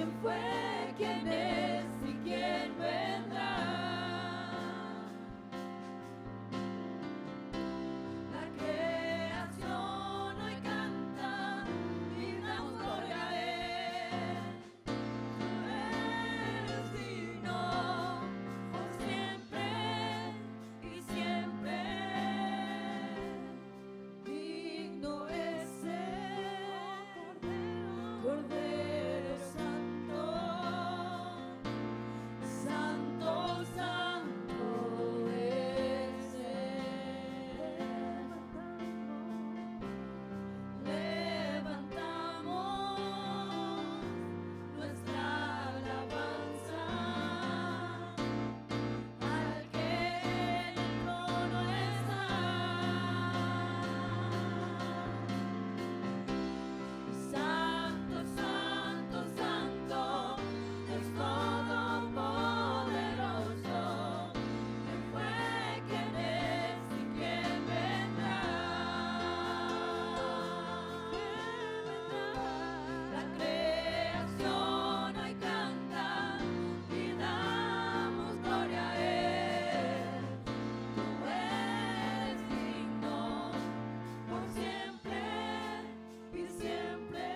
¿Quién fue, quién es y quién vendrá? La creación hoy canta y damos gloria a Él. Eres digno por siempre y siempre. Digno es el Cordero Santo, Santo, Santo es Él. Levantamos nuestra alabanza al que en el trono está. Santo, Santo, Santo, Dios Todopoderoso. ¿Quién fue, quién es y quién vendrá? La creación hoy canta y damos gloria a Él. Tú eres digno por siempre y siempre.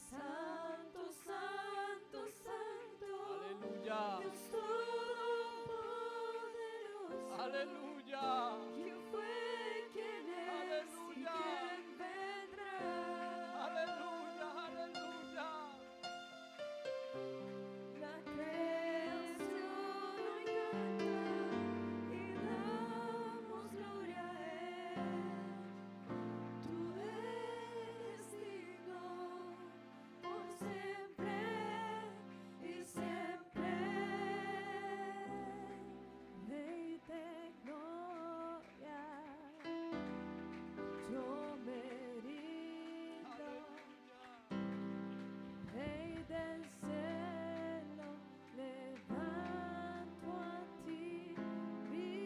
Santo, Santo, Santo, Aleluya. Dios Todopoderoso. Aleluya. ¿Quién fue, quién es y Aleluya. quién vendrá? Aleluya. Aleluya. La creación hoy canta y damos gloria a Él. Tú eres digno por siempre y siempre. Rey de gloria, yo me rindo. Rey del cielo, levanto a ti mi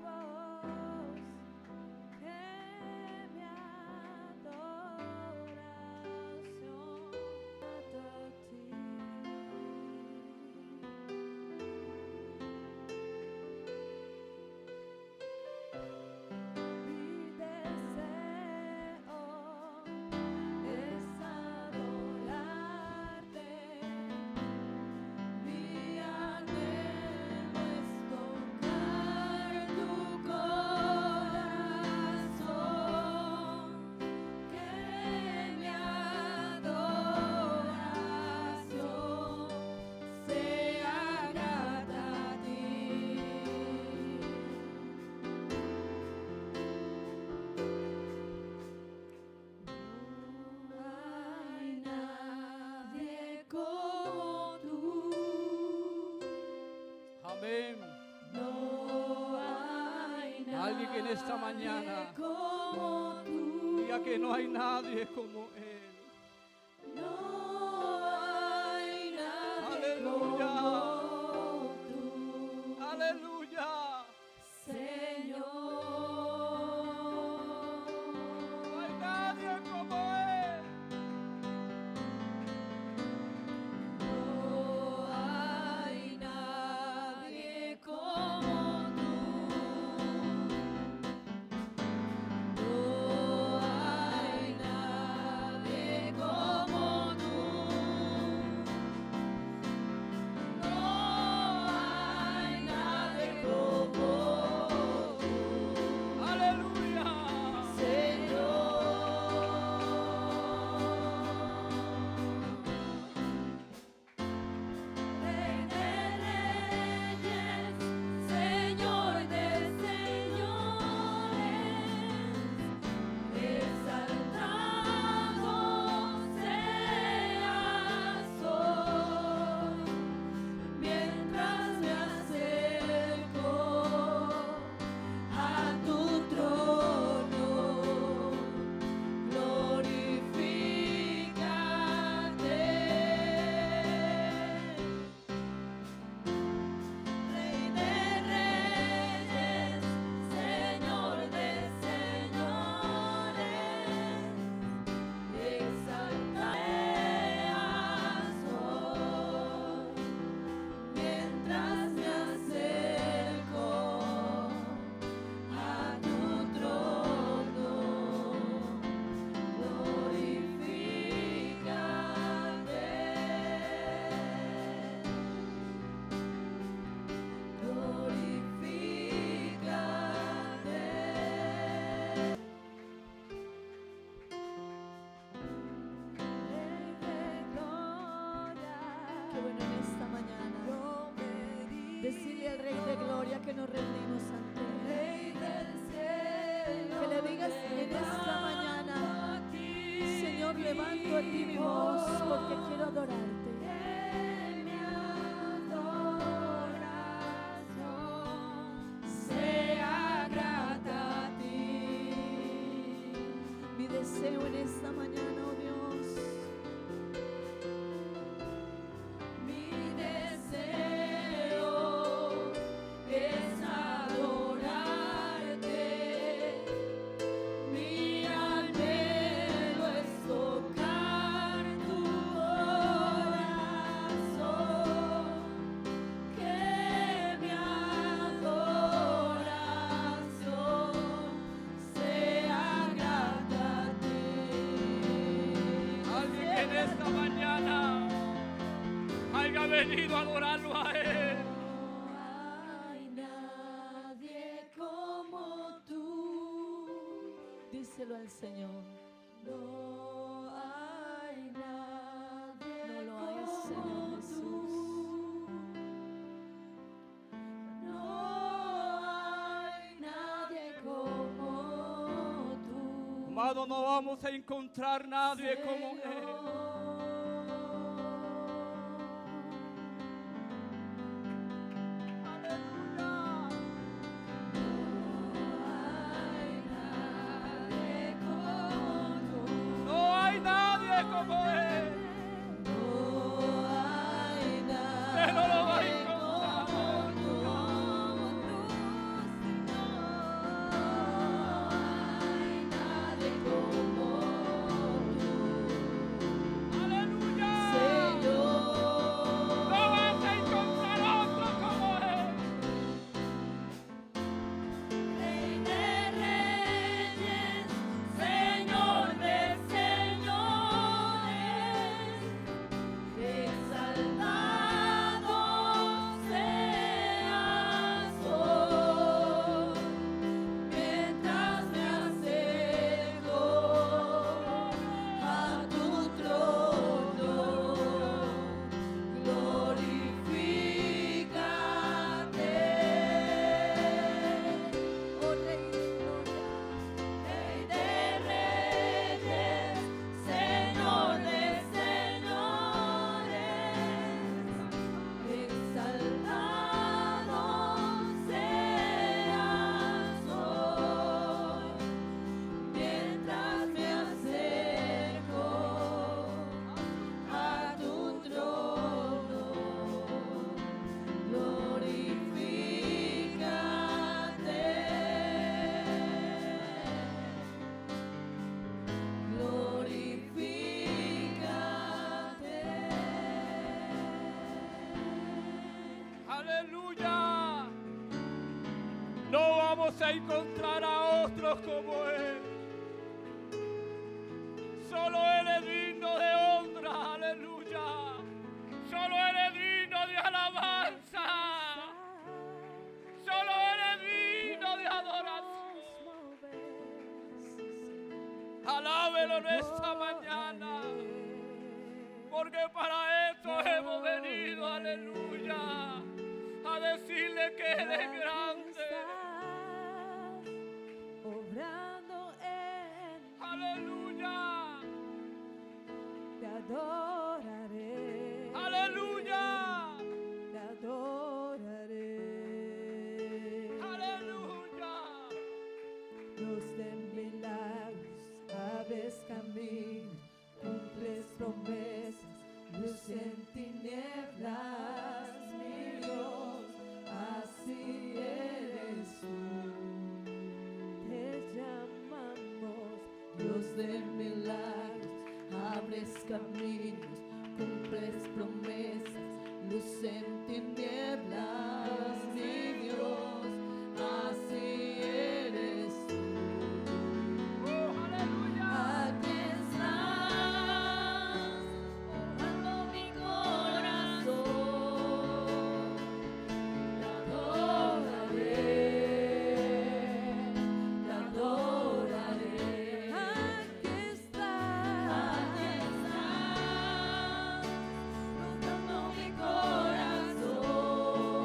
voz, que mi adoración a ti. Mi deseo es adorarte, mi anhelo es tocar tu corazón, que mi adoración sea grata a ti. No hay nadie como tú. Amén. No hay nadie Alguien que en esta mañana como tú. diga que no hay nadie como Él. No hay nadie Aleluya. como tú, Aleluya. Señor. No hay nadie como Él. No hay nadie como tú. No hay nadie Levanto en ti mi voz porque quiero adorarte. Que mi adoración sea grata a ti. Mi deseo en esta mañana, oh Dios, Mi deseo es adorarte. Mi anhelo es tocar tu corazón. Que mi adoración sea grata a ti. Alguien que en esta mañana haya venido a adorarlo a Él. No hay nadie como tú. díselo al Señor. No hay nadie No lo hay, como Señor Jesús. tú. No hay nadie como tú. Amado, no vamos a encontrar nadie como Él. No hay nadie como Él. Él no lo va a encontrar. Aleluya. No vas a encontrar otro como Él. Rey de reyes, Señor de señores, exaltado seas hoy, mientras me acerco a tu trono, glorifícate. Oh Rey de gloria, Rey de reyes, Señor de señores, exaltado seas hoy, mientras me acerco a tu trono, glorifícate. Aleluya. No vamos a encontrar a otros como Él. Solo Él es digno de honra. Aleluya. Solo Él es digno de alabanza. Solo Él es digno de adoración. Alábelo en esta mañana. Porque para esto hemos venido, aleluya, a decirle que Él es grande. obrando en mí, Aleluya, te adoraré, aleluya, te adoraré. aleluya. Dios de milagros, abres caminos, cumples promesas, luz en tinieblas, mi Dios, así eres tú. Te llamamos Dios de milagros, abres caminos, cumples promesas, luz en tinieblas, mi Dios, así eres tú. Aleluya. Aquí estás, honrando mi corazón, te adoraré, te adoraré. Aquí estás, honrando mi corazón,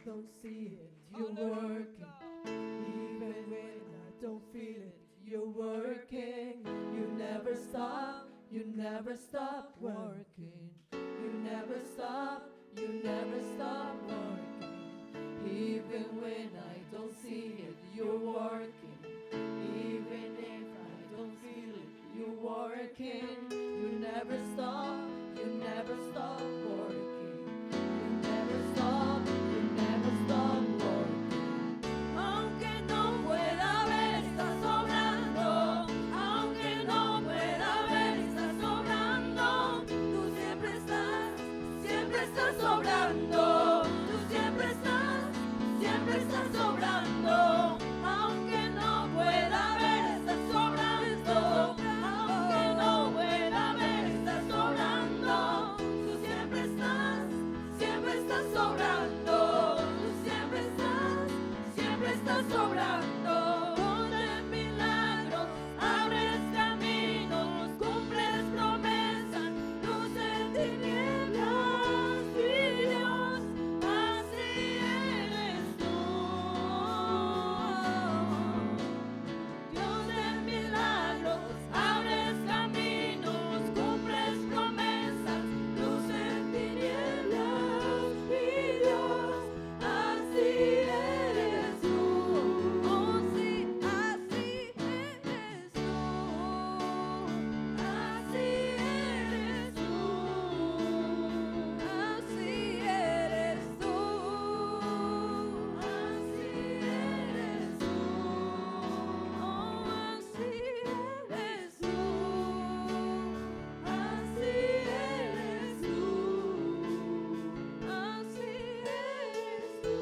don't see it, you're working. Even when I don't feel it, you're working. You never stop working. You never stop working. Even when I don't see it, you're working. Even if I don't feel it, you're working. You never stop working. You never stop working. Aunque no pueda ver, estás sobrando. Aunque no pueda ver, estás sobrando. Tú siempre estás sobrando. Tú siempre estás sobrando. Aunque no pueda ver, estás sobrando. Aunque no pueda ver, estás sobrando. Tú siempre estás sobrando. Tú siempre estás sobrando. Pones milagros, abres caminos, cumples promesas, luz en tinieblas, mi Dios, así eres tú. Dios de milagros, abres caminos, cumples promesas, luz en tinieblas, mi Dios, así eres tú. Oh, sí, así eres tú. Así eres tú. Así eres tú. Así eres tú. Oh, así eres tú. Así eres tú. Así eres tú.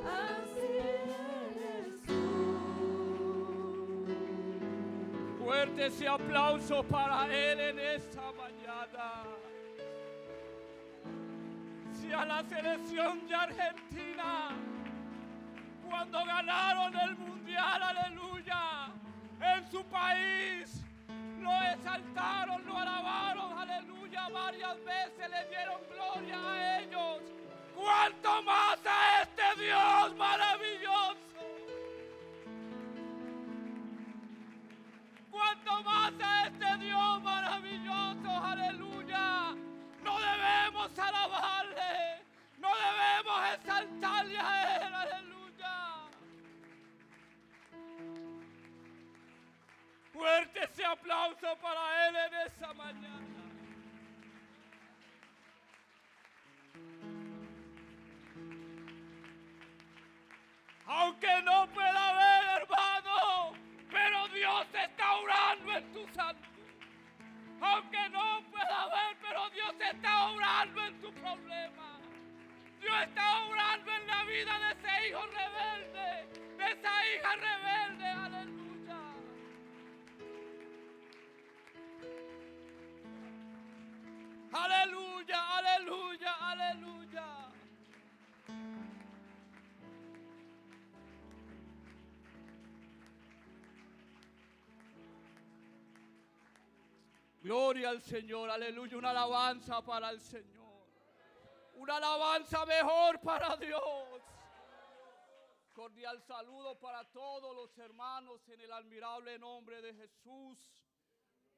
Así eres tú. Fuerte ese aplauso para Él en esta mañana. Si a la selección de Argentina, cuando ganaron el mundial, aleluya, en su país, lo exaltaron, lo alabaron, aleluya, varias veces le dieron gloria a ellos. ¿Cuánto más a este Dios maravilloso? ¿Cuánto más a este Dios maravilloso? Aleluya. No debemos alabarle, no debemos exaltarle a Él. Aleluya. Fuerte ese aplauso para Él en esa mañana. Aunque no pueda ver, hermano, pero Dios está obrando en tu salud. Aunque no pueda ver, pero Dios está obrando en tu problema. Dios está obrando en la vida de ese hijo rebelde, de esa hija rebelde. Aleluya. Aleluya, aleluya, aleluya. Gloria al Señor, aleluya, una alabanza para el Señor, una alabanza mejor para Dios. Cordial saludo para todos los hermanos en el admirable nombre de Jesús.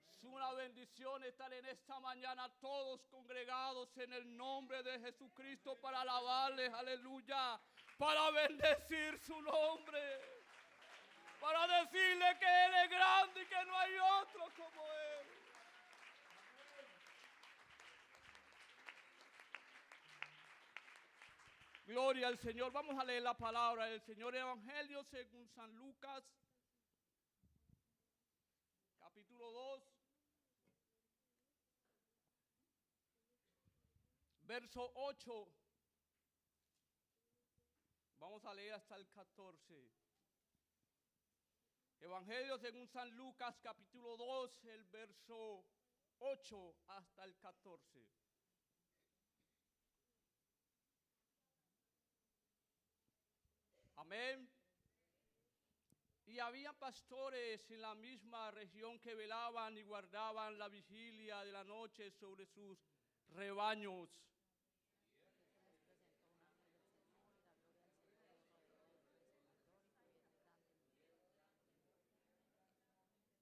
Es una bendición estar en esta mañana todos congregados en el nombre de Jesucristo para alabarle, aleluya, para bendecir su nombre, para decirle que Él es grande y que no hay otro como Él. Gloria al Señor. Vamos a leer la palabra del Señor. Evangelio según San Lucas, capítulo 2, verso 8. Vamos a leer hasta el 14. Evangelio según San Lucas, capítulo 2, el verso 8 hasta el 14. Amén. Y había pastores en la misma región que velaban y guardaban la vigilia de la noche sobre sus rebaños.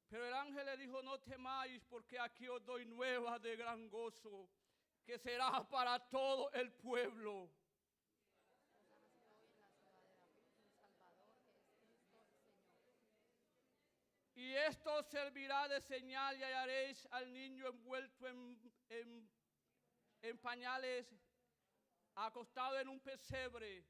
Pero el ángel le dijo, no temáis, porque aquí os doy nuevas de gran gozo, que será para todo el pueblo. Y esto servirá de señal y hallaréis al niño envuelto en pañales, acostado en un pesebre.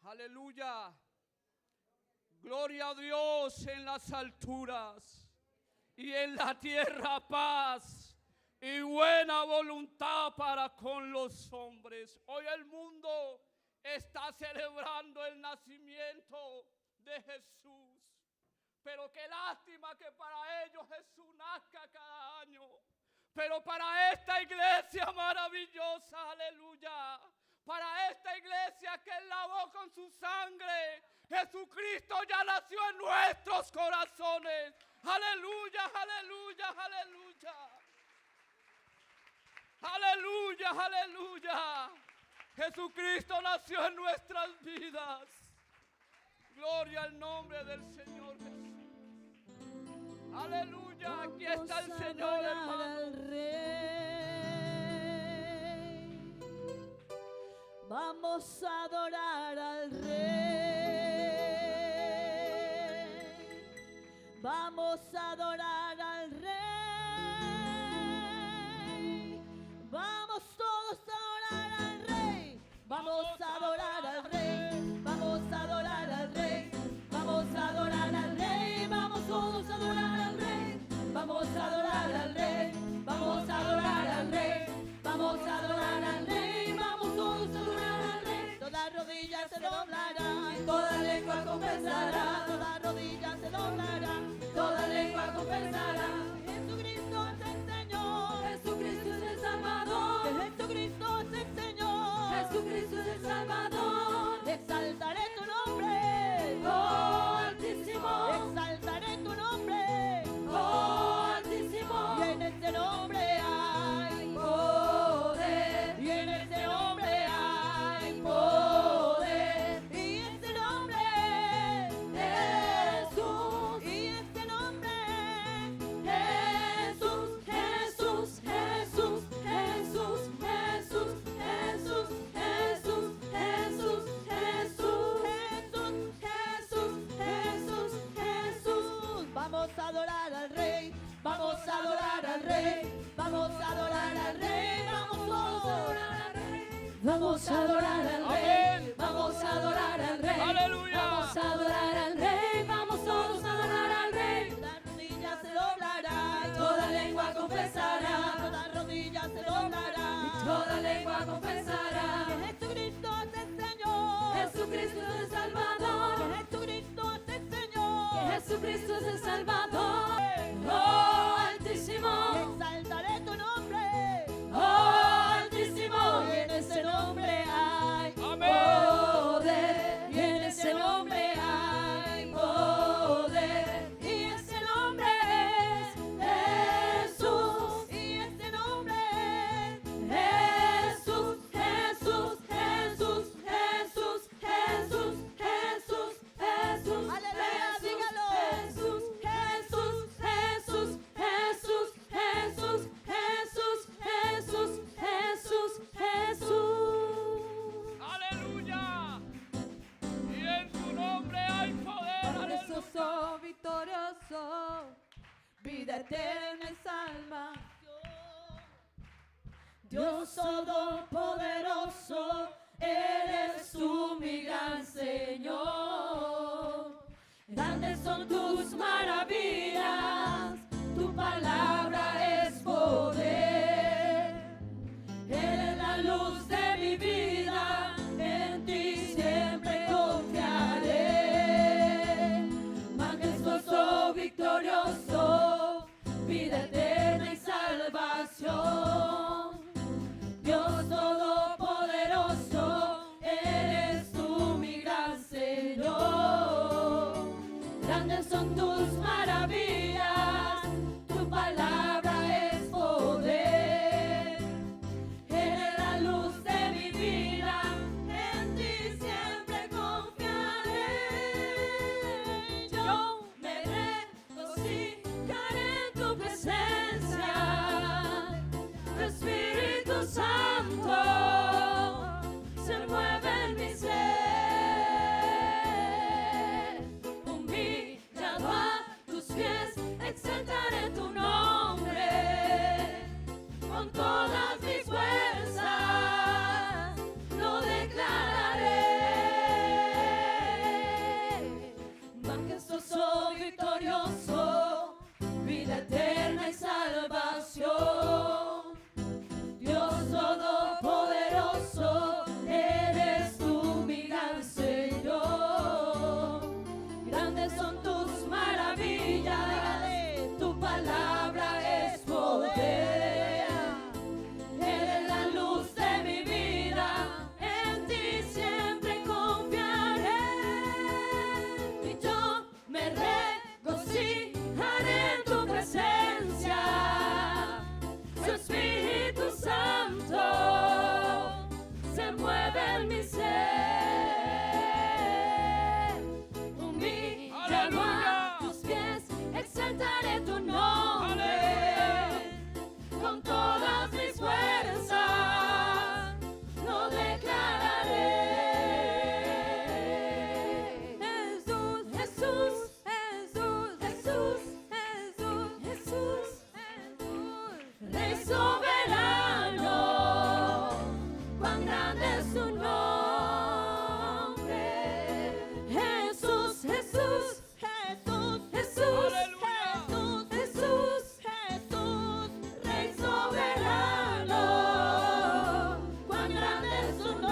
Aleluya. Gloria a Dios en las alturas y en la tierra paz y buena voluntad para con los hombres. Hoy el mundo está celebrando el nacimiento de Jesús. Pero qué lástima que para ellos Jesús nazca cada año. Pero para esta iglesia maravillosa, aleluya, para esta iglesia que Él lavó con su sangre, Jesucristo ya nació en nuestros corazones. Aleluya, aleluya, aleluya. Aleluya, aleluya. Jesucristo nació en nuestras vidas. Gloria al nombre del Señor Jesús. Aleluya, aquí está el Señor, hermano. Vamos a adorar al Rey. Vamos a adorar al Rey. Vamos todos a adorar al Rey. Vamos a adorar al Rey. Vamos a adorar al Rey. Vamos a adorar al Rey. Vamos todos a adorar al Rey. Vamos a adorar al Rey. Vamos a adorar al Rey. Vamos a adorar al Rey. Vamos todos a adorar al Rey. Toda rodilla se doblará, toda lengua confesará. Toda rodilla se doblará, toda lengua confesará. Jesucristo es el Señor. Jesucristo es el Salvador. Que Jesucristo es el Señor. Jesucristo es el Salvador. Exaltaré tu nombre, oh Altísimo. Exaltaré tu nombre, oh Altísimo. Y en este nombre hay poder. Y en este nombre hay poder. Y este nombre es Jesús. Y este nombre Jesús, Jesús, Jesús, Jesús, Jesús, Jesús, Jesús, Jesús, Jesús, Jesús, Jesús, Jesús. Vamos a adorar al Rey. Vamos a adorar al Rey. Vamos a adorar al Rey. Vamos todos a adorar al Rey. Vamos a adorar al Rey. Vamos a adorar al Rey. Aleluya. Vamos a adorar al Rey. Vamos todos a adorar al Rey. Toda rodilla se doblará, toda lengua confesará. Toda rodilla se doblará, toda lengua confesará. Que Jesucristo es el Señor. Jesucristo es el Salvador. Que Jesucristo es el Señor. Que Jesucristo es el Salvador. Oh Altísimo. Exaltaré tu nombre, oh Altísimo. Y en ese nombre hay poder. Y en ese nombre hay poder. Y ese nombre es Jesús. Y ese nombre es Jesús, Jesús, Jesús, Jesús, Jesús, Jesús, Jesús. Aleluya, dígalo. Jesús, Jesús, Jesús, Jesús, Jesús, Jesús, Jesús, Jesús, Jesús. Aleluya. Y en su nombre hay poder. Aleluya. Precioso, victorioso, vida eterna y salvación. Dios todopoderoso, eres tú mi gran Señor. Grandes son tus maravillas, tu palabra es poder. Eres la luz de mi vida, en ti siempre confiaré. Majestuoso, victorioso, vida eterna y salvación. Dios todopoderoso, eres tú mi gran Señor. Grandes son tus maravillas, tu palabra es poder. Eres la luz de yo me regocijaré en tu presencia. Tu Espíritu Santo se mueve en mi ser. Humillado a tus pies, exaltaré tu nombre. Con todas mis fuerzas lo declararé. Majestuoso, victorioso, vida eterna y salvación. Dios todopoderoso, eres tú mi gran Señor. Grandes son tus maravillas, tu palabra es poder. Eres la luz de mi vida, en ti siempre confiaré. Y yo me regocijaré en tu presencia. Su Espíritu Santo se mueve en mi ser. Humillado a tus pies, exaltaré tu nombre. Con todas mis fuerzas lo declararé. Jesús, Jesús, Jesús, Jesús, Jesús, Jesús, Jesús. Rey soberano, cuán grande es su nombre. Jesús, Jesús, Jesús, Jesús, Jesús, Jesús, Jesús. Rey soberano, cuán grande es su nombre.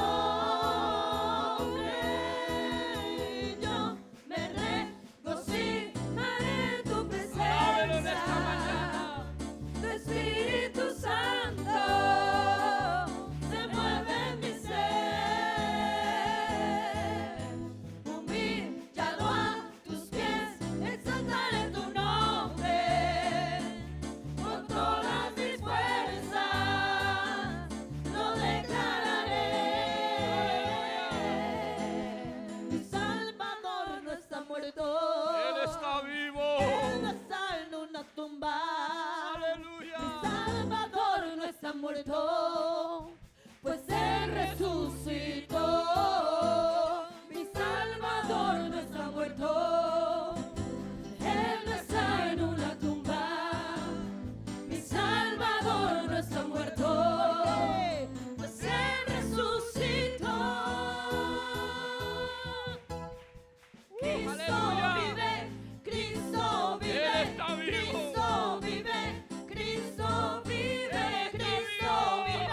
Yo me regocijaré en tu Alábelo en esta presencia. Tu Espíritu Santo se mueve en mi ser. Humillado a tus pies, exaltaré tu nombre. Con todas mis fuerzas lo declararé. Mi Salvador no está muerto. Él está vivo. Él no está en una tumba. Aleluya. Mi Salvador no está muerto, pues Él resucitó. Mi Salvador no está muerto, Él no está en una tumba. Mi Salvador no está muerto, pues Él resucitó. Cristo Aleluya. vive, Cristo vive, Él está vivo. Cristo vive, Cristo vive, Cristo vive.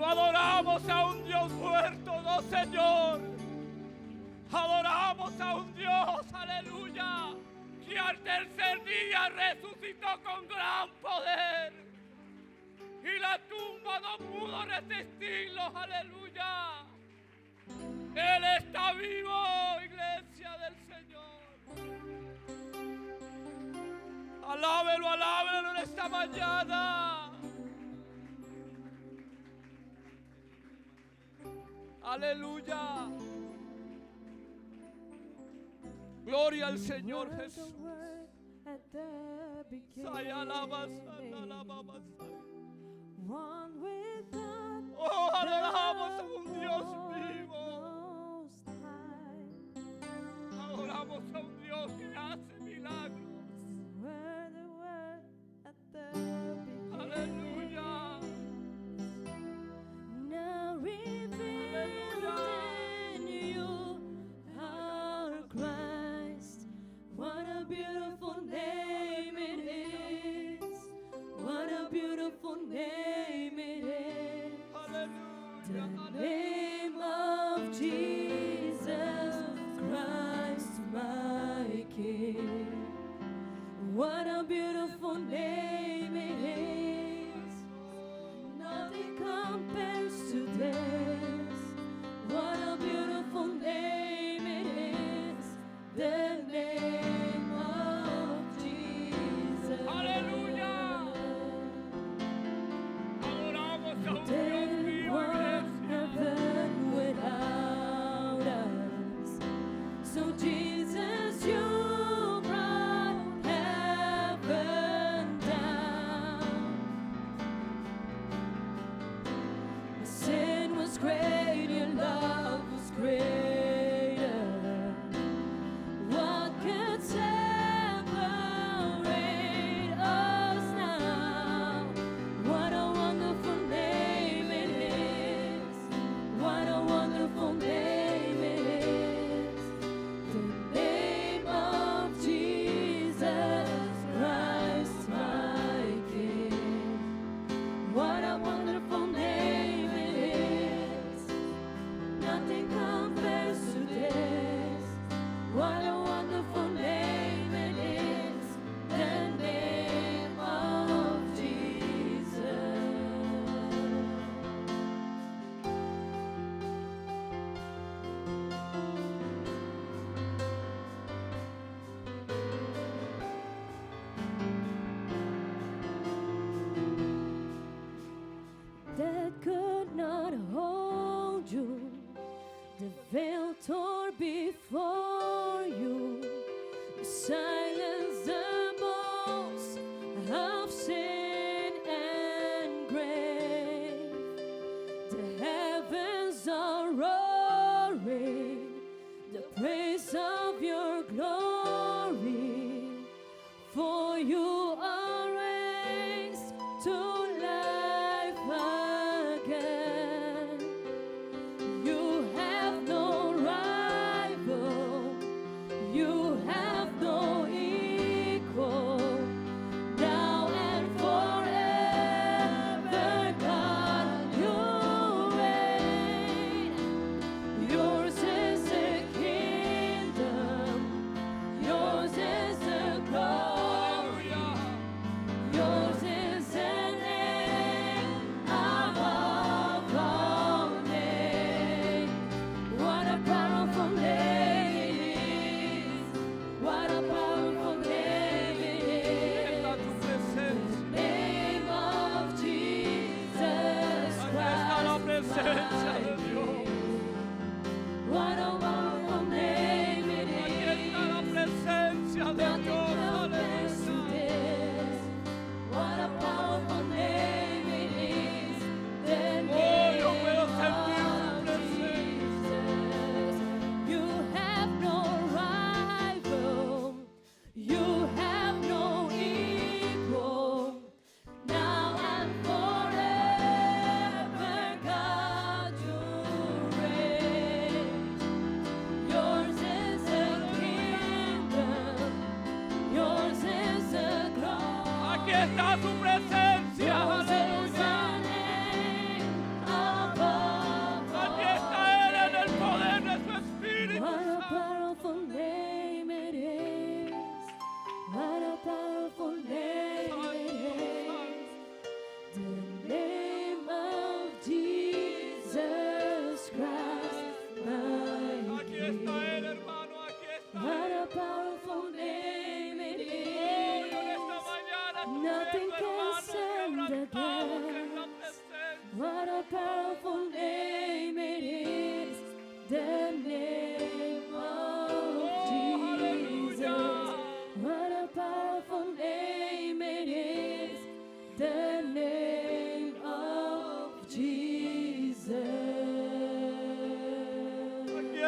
No adoramos a un Dios muerto, no, Señor. Adoramos a un Dios, aleluya, que al tercer día resucitó con gran poder. Y la tumba no pudo resistirlo, aleluya. Él está vivo, iglesia del Señor. Alábelo, alábelo en esta mañana. Aleluya. Gloria al Señor Jesús. Oh, adoramos a un Dios vivo. Adoramos a un Dios que hace milagros. Aleluya. Now revealed in you our Christ. What a beautiful name it is. What a beautiful name it is. The name of Jesus Christ, my King. What a beautiful name it is. Nothing compares to this. What a beautiful name it is. The name of Jesus. Aleluya. Adoramos a un Dios Then vivo, what iglesia. heaven without us. So Jesus, you brought heaven down.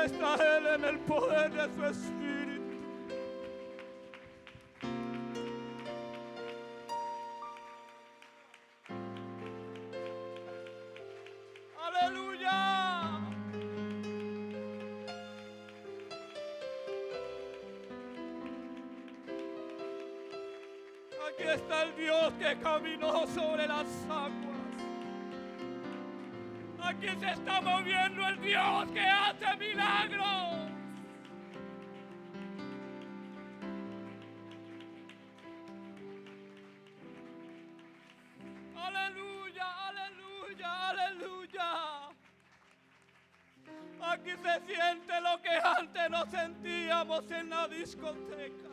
está Él en el poder de su Espíritu. Aleluya. Aquí está el Dios que caminó sobre las aguas. Aquí se está moviendo el Dios que hace milagros. Aleluya, aleluya, aleluya. Aquí se siente lo que antes no sentíamos en la discoteca.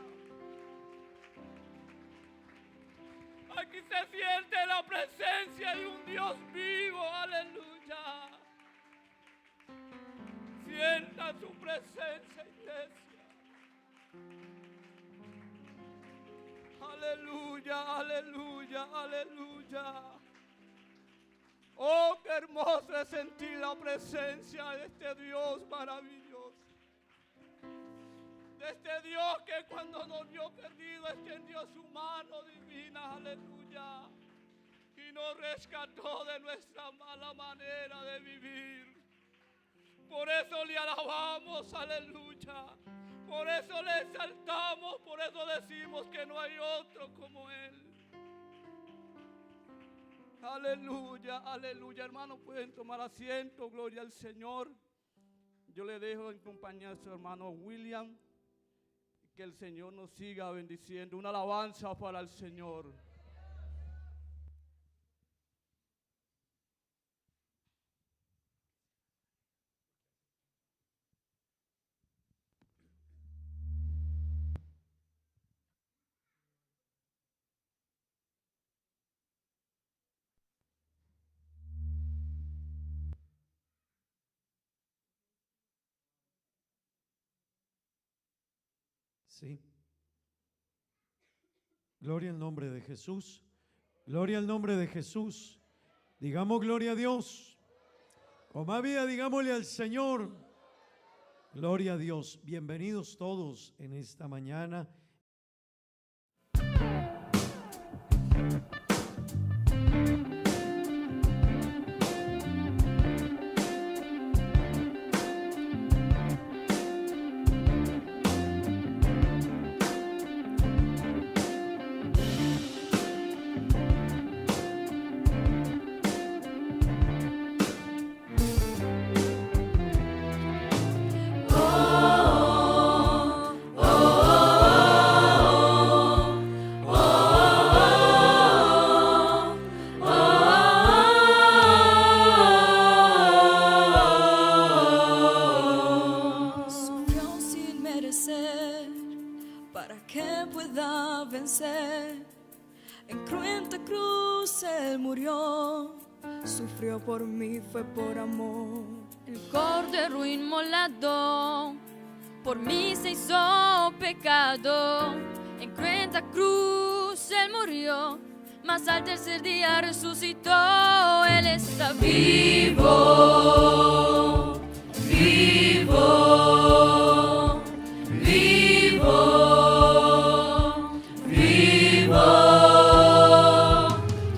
Aquí se siente la presencia de un Dios vivo, aleluya. Sienta su presencia, iglesia. Aleluya, aleluya, aleluya. Oh, qué hermoso es sentir la presencia de este Dios maravilloso. De este Dios que cuando nos vio perdido extendió su mano divina, aleluya, y nos rescató de nuestra mala manera de vivir. Por eso le alabamos, aleluya, por eso le exaltamos, por eso decimos que no hay otro como Él. Aleluya, aleluya. Hermanos, pueden tomar asiento, gloria al Señor. Yo le dejo en compañía de su hermano William. Que el Señor nos siga bendiciendo. Una alabanza para el Señor. Sí. Gloria al nombre de Jesús. Gloria al nombre de Jesús. Digamos gloria a Dios. Con más vida digámosle al Señor. Gloria a Dios. Bienvenidos todos en esta mañana. Sufrió por mí, fue por amor. El Cordero inmolado por mí se hizo pecado. En cruenta cruz Él murió, mas al tercer día resucitó. Él está vivo, vivo, vivo, vivo.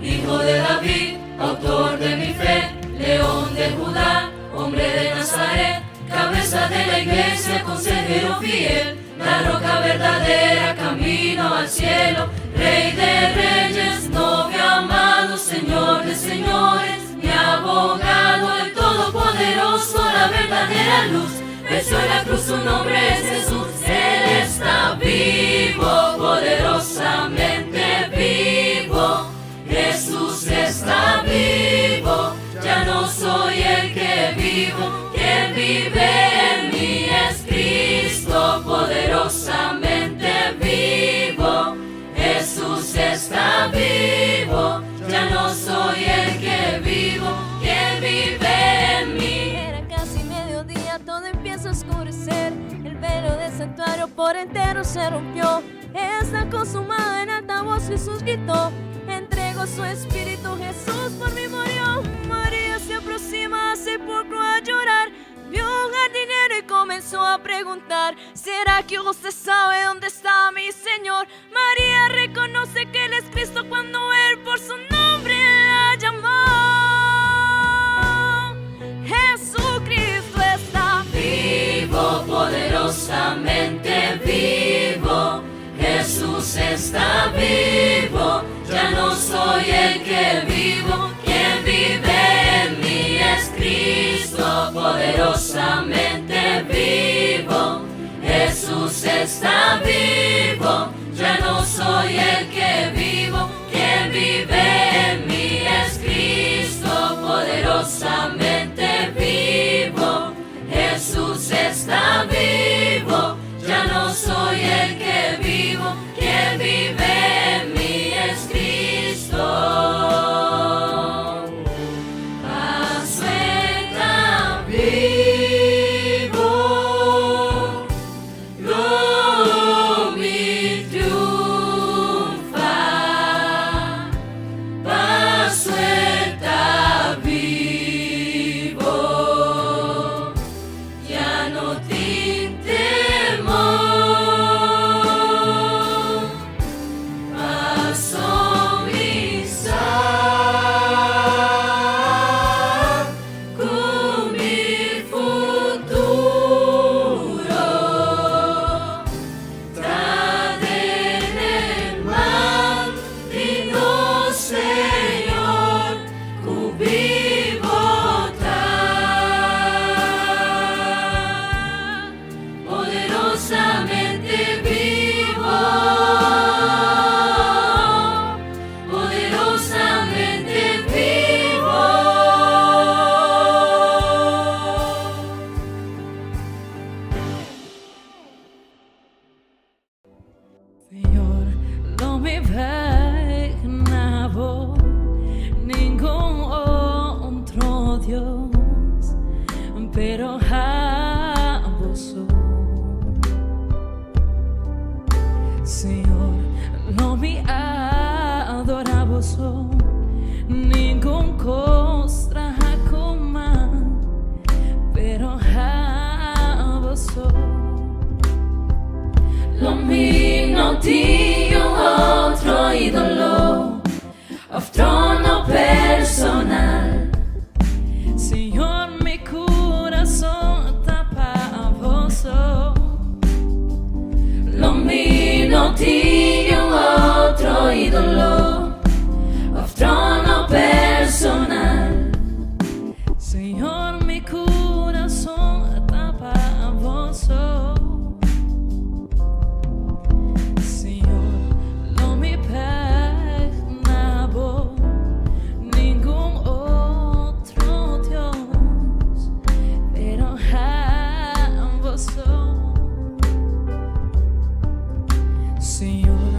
Hijo de David, autor de mi fe, León de Judá, hombre de Nazaret, cabeza de la iglesia, consejero fiel, la roca verdadera, camino al cielo, Rey de reyes, novio amado, Señor de señores, mi abogado, el todopoderoso, la verdadera luz, venció en la cruz, su nombre es Jesús. Él está vivo, poderosamente vivo. Jesús está vivo, ya no soy el que vivo, quien vive en mí es Cristo, poderosamente vivo. Jesús está vivo, ya no soy el que vivo, quien vive en mí. Era casi mediodía, todo empieza a oscurecer, el velo del santuario por entero se rompió. Está consumado, en alta voz Jesús gritó, entregó su espíritu, Jesús por mí murió. María se aproxima al sepulcro a llorar, vio un jardinero y con comenzó a preguntar: ¿será que usted sabe dónde está mi Señor? María reconoce que Él es Cristo cuando Él por su nombre la llamó. Jesucristo está vivo, poderosamente vivo. Jesús está vivo, ya no soy el que vivo, quien vive en mí es Cristo, poderosamente vivo. Jesús está vivo, ya no soy el que vivo, quien vive en mí es Cristo, poderosamente vivo. Jesús está vivo, ya no soy el que vivo, quien vive en mí es Cristo. Asueta vivo, lo mi triunfa. Asueta vivo, ya no tin temor. Paso misa con mi futuro, traen el mal digno Señor, vivo poderosamente vivo, poderosamente vivo. Señor, non mi imaginavo ningún otro Dios, pero a vos, Señor, no me adoraba ningún costra como, pero a vos. Lo mío tinha outro ídolo, trono personal. Señor, mi corazón tapa vos. Lo mío tinha outro ídolo, trono personal. Señor, mi corazón tapa vos. Señor, no me imaginaba ningún otro Dios, pero a vos. Señor,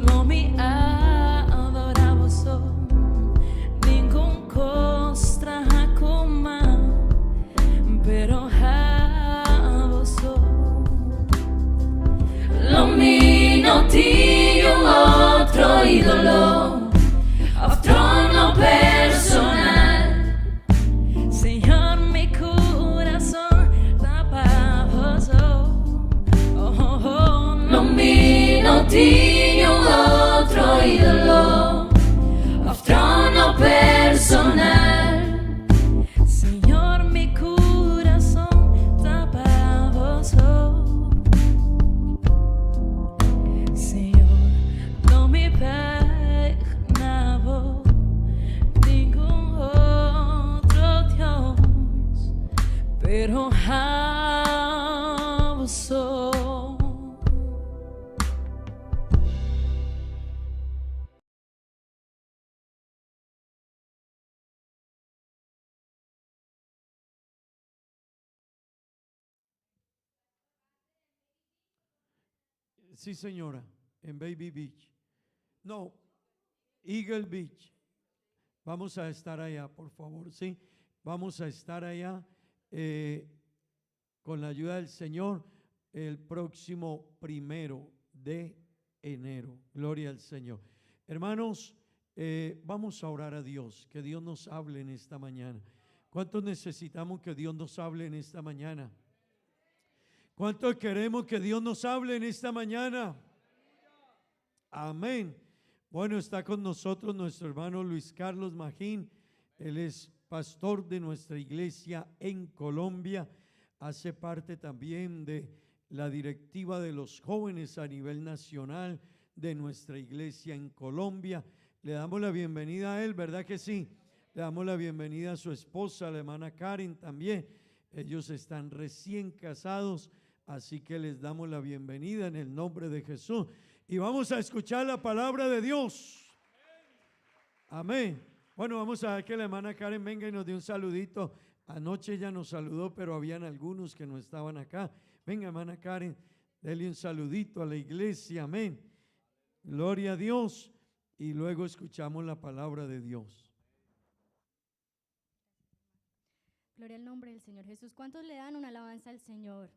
no me adoraba ningún costra como, pero a vos. Lo mío tinha outro ídolo, trono personal. Señor, mi corazón tapa vos. Lo mío tinha outro ídolo, trono personal. Señor, mi corazón tapa vos. Señor, no me imaginaba ningún otro Dios, pero a vos. Sí, señora, en Baby Beach. No, Eagle Beach. Vamos a estar allá, por favor, sí. Vamos a estar allá con la ayuda del Señor el próximo 1 de enero. Gloria al Señor. Hermanos, vamos a orar a Dios, que Dios nos hable en esta mañana. ¿Cuántos necesitamos que Dios nos hable en esta mañana? ¿Cuántos queremos que Dios nos hable en esta mañana? Amén. Bueno, está con nosotros nuestro hermano Luis Carlos Magín. Él es pastor de nuestra iglesia en Colombia. Hace parte también de la directiva de los jóvenes a nivel nacional de nuestra iglesia en Colombia. Le damos la bienvenida a él, ¿verdad que sí? Le damos la bienvenida a su esposa, la hermana Karen también. Ellos están recién casados, así que les damos la bienvenida en el nombre de Jesús. Y vamos a escuchar la palabra de Dios. Amén. Bueno, vamos a ver que la hermana Karen venga y nos dé un saludito. Anoche ella nos saludó, pero habían algunos que no estaban acá. Venga, hermana Karen, dele un saludito a la iglesia. Amén. Gloria a Dios. Y luego escuchamos la palabra de Dios. Gloria al nombre del Señor Jesús. ¿Cuántos le dan una alabanza al Señor?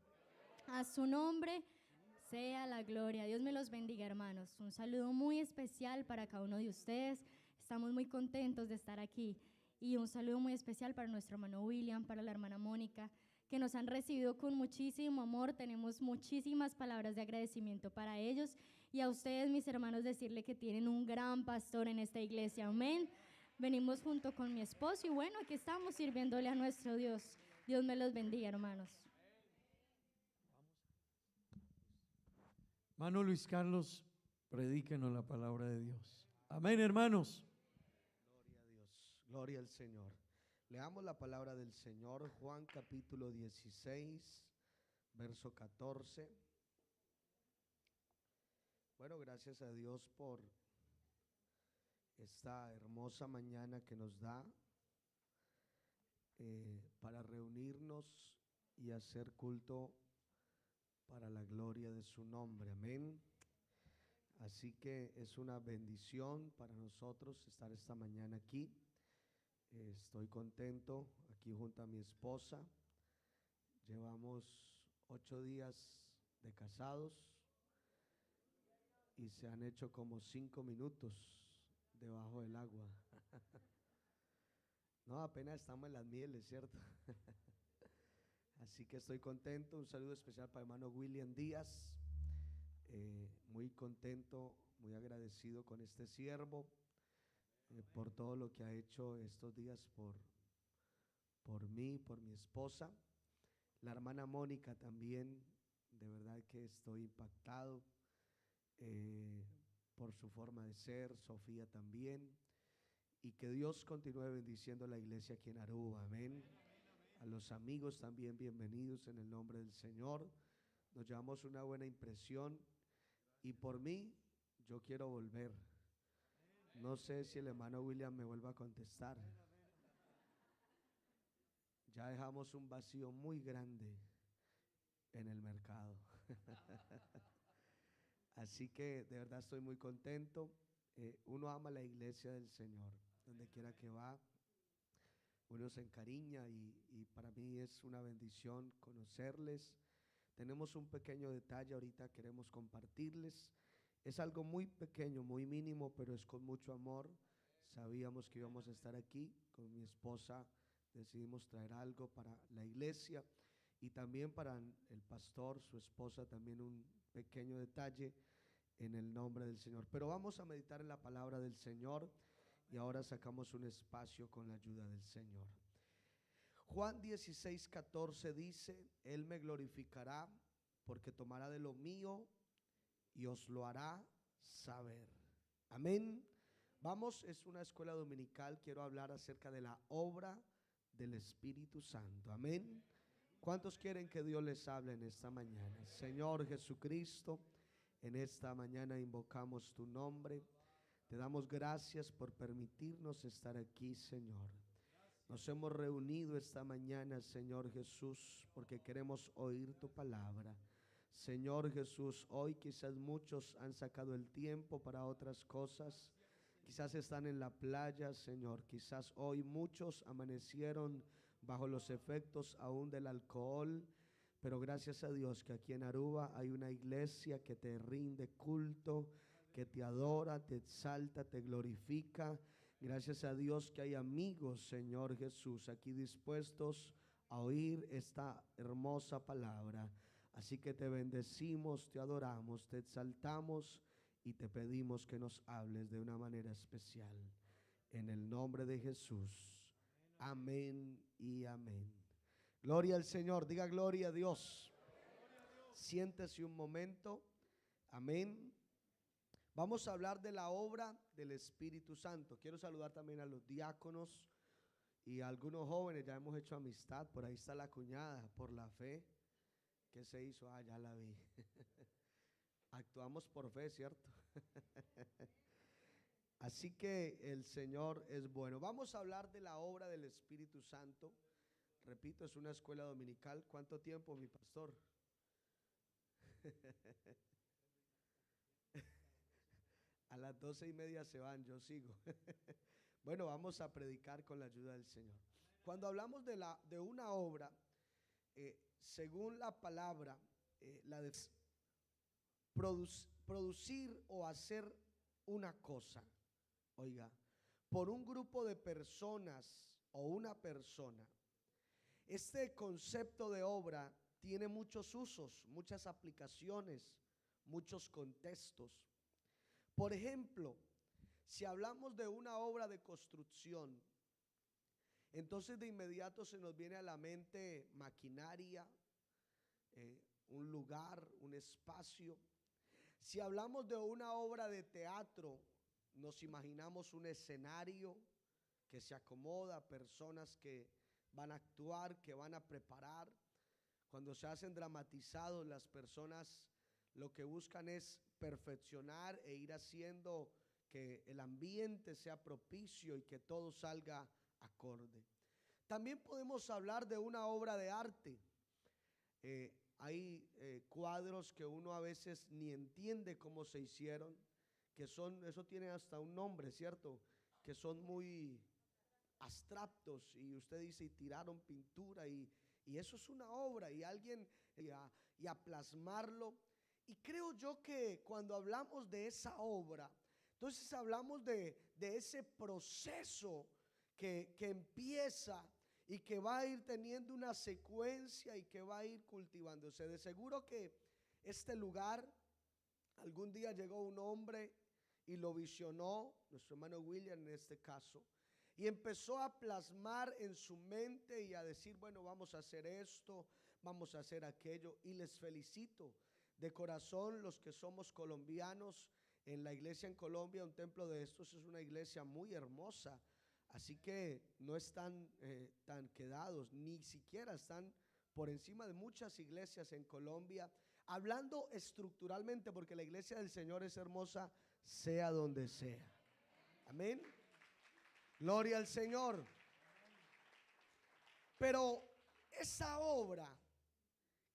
A su nombre sea la gloria. Dios me los bendiga, hermanos. Un saludo muy especial para cada uno de ustedes. Estamos muy contentos de estar aquí. Y un saludo muy especial para nuestro hermano William, para la hermana Mónica, que nos han recibido con muchísimo amor. Tenemos muchísimas palabras de agradecimiento para ellos. Y a ustedes, mis hermanos, decirle que tienen un gran pastor en esta iglesia. Amén. Venimos junto con mi esposo y bueno, aquí estamos sirviéndole a nuestro Dios. Dios me los bendiga, hermanos. Hermano Luis Carlos, predíquenos la palabra de Dios. Amén, hermanos. Gloria a Dios, gloria al Señor. Leamos la palabra del Señor, Juan capítulo 16, verso 14. Bueno, gracias a Dios por esta hermosa mañana que nos da para reunirnos y hacer culto para la gloria de su nombre. Amén. Así que es una bendición para nosotros estar esta mañana aquí. Estoy contento aquí junto a mi esposa. Llevamos 8 días de casados y se han hecho como 5 minutos debajo del agua. No, apenas estamos en las mieles, ¿cierto? Así que estoy contento. Un saludo especial para el hermano William Díaz. Muy contento, muy agradecido con este siervo por todo lo que ha hecho estos días por mí, por mi esposa. La hermana Mónica también, de verdad que estoy impactado por su forma de ser. Sofía también. Y que Dios continúe bendiciendo la iglesia aquí en Aruba. Amén. A los amigos también bienvenidos en el nombre del Señor. Nos llevamos una buena impresión y por mí yo quiero volver. No sé si el hermano William me vuelva a contestar. Ya dejamos un vacío muy grande en el mercado. Así que de verdad estoy muy contento. Uno ama la iglesia del Señor, donde quiera que va. Uno se encariña y para mí es una bendición conocerles. Tenemos un pequeño detalle ahorita, queremos compartirles. Es algo muy pequeño, muy mínimo, pero es con mucho amor. Sabíamos que íbamos a estar aquí. Con mi esposa decidimos traer algo para la iglesia y también para el pastor, su esposa, también un pequeño detalle en el nombre del Señor. Pero vamos a meditar en la palabra del Señor. Y ahora sacamos un espacio con la ayuda del Señor. Juan 16, 14 dice: Él me glorificará porque tomará de lo mío y os lo hará saber. Amén. Vamos, es una escuela dominical. Quiero hablar acerca de la obra del Espíritu Santo. Amén. ¿Cuántos quieren que Dios les hable en esta mañana? Señor Jesucristo, en esta mañana invocamos tu nombre. Te damos gracias por permitirnos estar aquí, Señor. Nos hemos reunido esta mañana, Señor Jesús, porque queremos oír tu palabra. Señor Jesús, hoy quizás muchos han sacado el tiempo para otras cosas. Quizás están en la playa, Señor. Quizás hoy muchos amanecieron bajo los efectos aún del alcohol. Pero gracias a Dios que aquí en Aruba hay una iglesia que te rinde culto, que te adora, te exalta, te glorifica. Gracias a Dios que hay amigos, Señor Jesús, aquí dispuestos a oír esta hermosa palabra. Así que te bendecimos, te adoramos, te exaltamos y te pedimos que nos hables de una manera especial. En el nombre de Jesús. Amén y amén. Gloria al Señor, diga gloria a Dios. Siéntese un momento. Amén. Vamos a hablar de la obra del Espíritu Santo. Quiero saludar también a los diáconos y a algunos jóvenes. Ya hemos hecho amistad. Por ahí está la cuñada, por la fe. ¿Qué se hizo? Ah, ya la vi. Actuamos por fe, ¿cierto? Así que el Señor es bueno. Vamos a hablar de la obra del Espíritu Santo. Repito, es una escuela dominical. ¿Cuánto tiempo, mi pastor? A las 12:30 se van, yo sigo. Bueno, vamos a predicar con la ayuda del Señor. Cuando hablamos de una obra, según la palabra, la de producir o hacer una cosa, oiga, por un grupo de personas o una persona. Este concepto de obra tiene muchos usos, muchas aplicaciones, muchos contextos. Por ejemplo, si hablamos de una obra de construcción, entonces de inmediato se nos viene a la mente maquinaria, un lugar, un espacio. Si hablamos de una obra de teatro, nos imaginamos un escenario que se acomoda, personas que van a actuar, que van a preparar. Cuando se hacen dramatizados, las personas lo que buscan es perfeccionar e ir haciendo que el ambiente sea propicio y que todo salga acorde. También podemos hablar de una obra de arte. Hay cuadros que uno a veces ni entiende cómo se hicieron, que son, eso tiene hasta un nombre, ¿cierto? Que son muy abstractos y usted dice, y tiraron pintura y eso es una obra y alguien y a plasmarlo. Y creo yo que cuando hablamos de esa obra, entonces hablamos de ese proceso que empieza y que va a ir teniendo una secuencia y que va a ir cultivándose. De seguro que este lugar, algún día llegó un hombre y lo visionó, nuestro hermano William en este caso, y empezó a plasmar en su mente y a decir, bueno, vamos a hacer esto, vamos a hacer aquello, y les felicito de corazón los que somos colombianos. En la iglesia en Colombia, un templo de estos es una iglesia muy hermosa, así que no están tan quedados, ni siquiera están por encima de muchas iglesias en Colombia, hablando estructuralmente, porque la iglesia del Señor es hermosa, sea donde sea. Amén. Gloria al Señor. Pero esa obra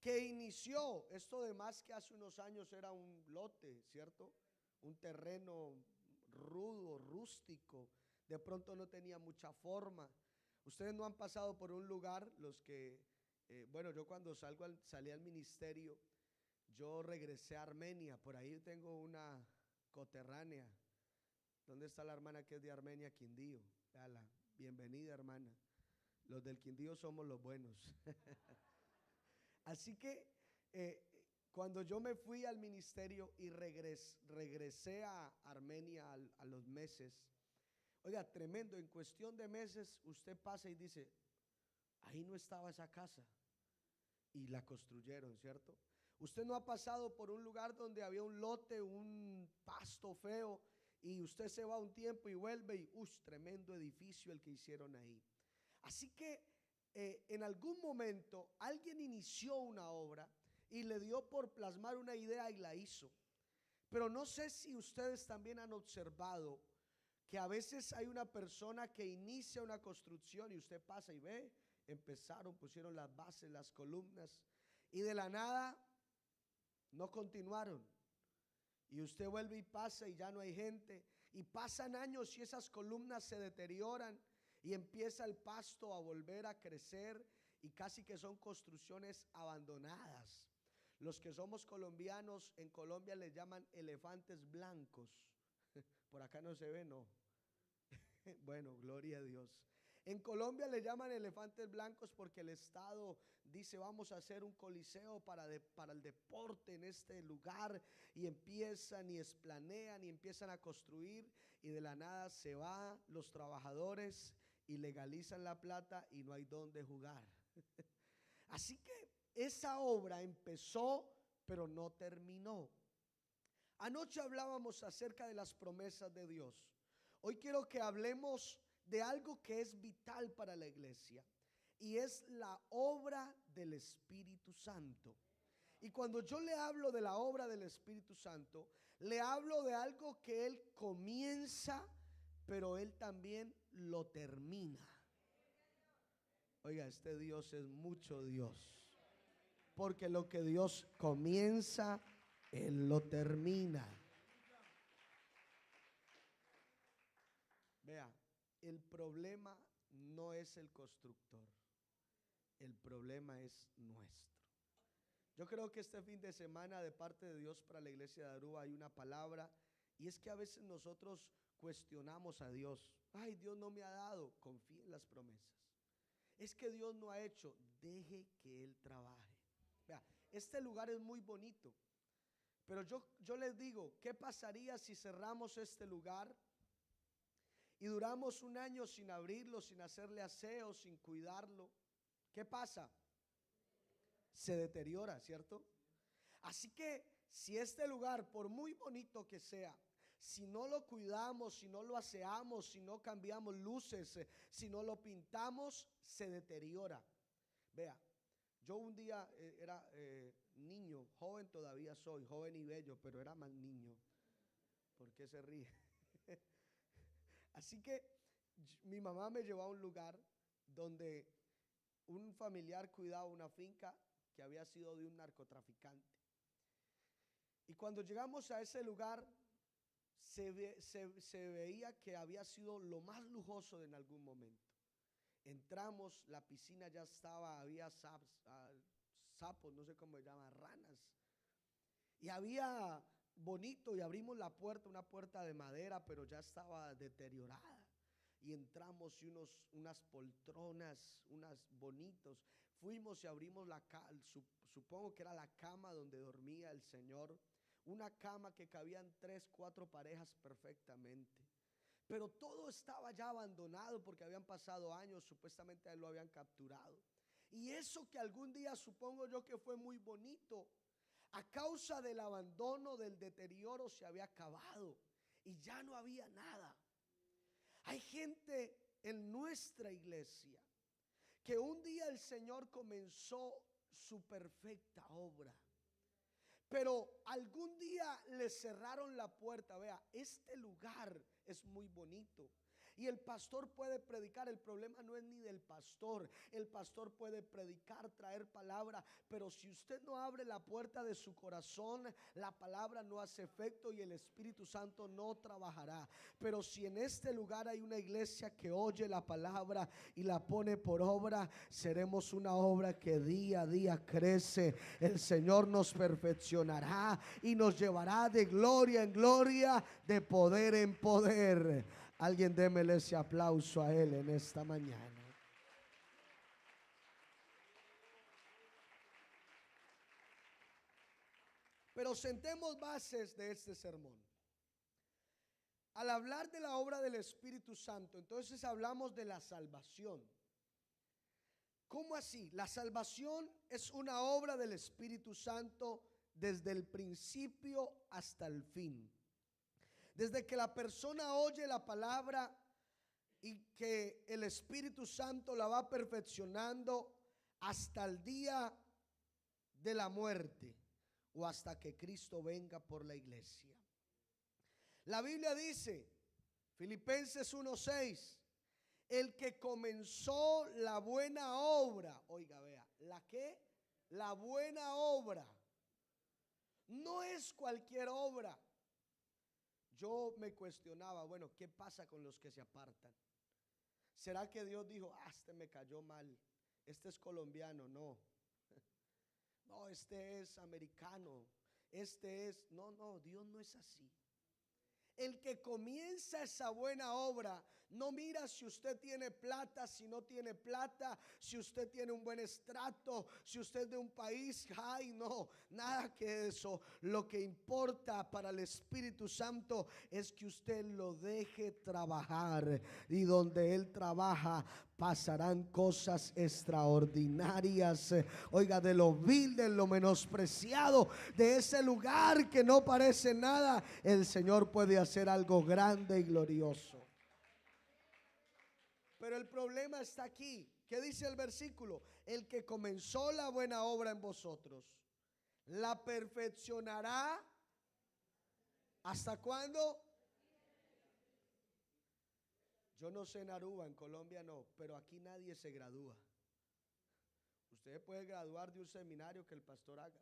que inició, esto de más que hace unos años era un lote, ¿cierto? Un terreno rudo, rústico, de pronto no tenía mucha forma. Ustedes no han pasado por un lugar, los que, bueno, yo cuando salí al ministerio, yo regresé a Armenia, por ahí tengo una coterránea. ¿Dónde está la hermana que es de Armenia, Quindío? Véala, bienvenida hermana. Los del Quindío somos los buenos. Así que cuando yo me fui al ministerio y regresé a Armenia a los meses, oiga, tremendo, en cuestión de meses usted pasa y dice, ahí no estaba esa casa y la construyeron, ¿cierto? Usted no ha pasado por un lugar donde había un lote, un pasto feo y usted se va un tiempo y vuelve y tremendo edificio el que hicieron ahí. Así que en algún momento alguien inició una obra y le dio por plasmar una idea y la hizo. Pero no sé si ustedes también han observado que a veces hay una persona que inicia una construcción y usted pasa y ve, empezaron, pusieron las bases, las columnas y de la nada no continuaron. Y usted vuelve y pasa y ya no hay gente y pasan años y esas columnas se deterioran y empieza el pasto a volver a crecer y casi que son construcciones abandonadas. Los que somos colombianos, en Colombia les llaman elefantes blancos. Por acá no se ve, no. Bueno, gloria a Dios. En Colombia le llaman elefantes blancos porque el Estado dice vamos a hacer un coliseo para el deporte en este lugar, y empiezan y esplanean y empiezan a construir, y de la nada se van los trabajadores y legalizan la plata y no hay dónde jugar. Así que esa obra empezó pero no terminó. Anoche hablábamos acerca de las promesas de Dios. Hoy quiero que hablemos de algo que es vital para la iglesia, y es la obra del Espíritu Santo. Y cuando yo le hablo de la obra del Espíritu Santo, le hablo de algo que Él comienza, pero Él también lo termina. Oiga, este Dios es mucho Dios, porque lo que Dios comienza, Él lo termina. Vea, el problema no es el constructor, el problema es nuestro. Yo creo que este fin de semana de parte de Dios para la iglesia de Aruba hay una palabra, y es que a veces nosotros cuestionamos a Dios. Ay, Dios no me ha dado. Confíe en las promesas. Es que Dios no ha hecho. Deje que Él trabaje. Vea, este lugar es muy bonito, pero yo les digo, ¿qué pasaría si cerramos este lugar y duramos un año sin abrirlo, sin hacerle aseo, sin cuidarlo? ¿Qué pasa? Se deteriora, ¿cierto? Así que si este lugar, por muy bonito que sea, si no lo cuidamos, si no lo aseamos, si no cambiamos luces, si no lo pintamos, se deteriora. Vea, yo un día era niño, joven todavía soy, joven y bello, pero era más niño. ¿Por qué se ríe? Así que mi mamá me llevó a un lugar donde un familiar cuidaba una finca que había sido de un narcotraficante. Y cuando llegamos a ese lugar, se veía que había sido lo más lujoso en algún momento. Entramos, la piscina ya estaba, había sapos, no sé cómo se llama, ranas. Y había bonito, y abrimos la puerta, una puerta de madera, pero ya estaba deteriorada. Y entramos y unas poltronas, unas bonitos. Fuimos y abrimos supongo que era la cama donde dormía el Señor. Una cama que cabían 3, 4 parejas perfectamente. Pero todo estaba ya abandonado porque habían pasado años, supuestamente a él lo habían capturado. Y eso que algún día supongo yo que fue muy bonito, a causa del abandono, del deterioro, se había acabado y ya no había nada. Hay gente en nuestra iglesia que un día el Señor comenzó su perfecta obra, pero algún día le cerraron la puerta. Vea, este lugar es muy bonito y el pastor puede predicar. El problema no es ni del pastor. El pastor puede predicar, traer palabra, pero si usted no abre la puerta de su corazón, la palabra no hace efecto y el Espíritu Santo no trabajará. Pero si en este lugar hay una iglesia que oye la palabra y la pone por obra, seremos una obra que día a día crece. El Señor nos perfeccionará y nos llevará de gloria en gloria, de poder en poder. Alguien démele ese aplauso a Él en esta mañana. Pero sentemos bases de este sermón. Al hablar de la obra del Espíritu Santo, entonces hablamos de la salvación. ¿Cómo así? La salvación es una obra del Espíritu Santo desde el principio hasta el fin. Desde que la persona oye la palabra y que el Espíritu Santo la va perfeccionando hasta el día de la muerte o hasta que Cristo venga por la iglesia. La Biblia dice, Filipenses 1:6, el que comenzó la buena obra, oiga, vea, ¿la qué? La buena obra. No es cualquier obra. Yo me cuestionaba, bueno, ¿qué pasa con los que se apartan? ¿Será que Dios dijo, este me cayó mal, este es colombiano? No, no, este es americano, este es, no, Dios no es así. El que comienza esa buena obra No mira si usted tiene plata, si no tiene plata, si usted tiene un buen estrato, si usted es de un país. Ay, no, nada que eso. Lo que importa para el Espíritu Santo es que usted lo deje trabajar. Y donde Él trabaja pasarán cosas extraordinarias. Oiga, de lo vil, de lo menospreciado, de ese lugar que no parece nada, el Señor puede hacer algo grande y glorioso. Pero el problema está aquí. ¿Qué dice el versículo? El que comenzó la buena obra en vosotros, la perfeccionará. ¿Hasta cuándo? Yo no sé en Aruba, en Colombia no, pero aquí nadie se gradúa. Usted puede graduar de un seminario que el pastor haga.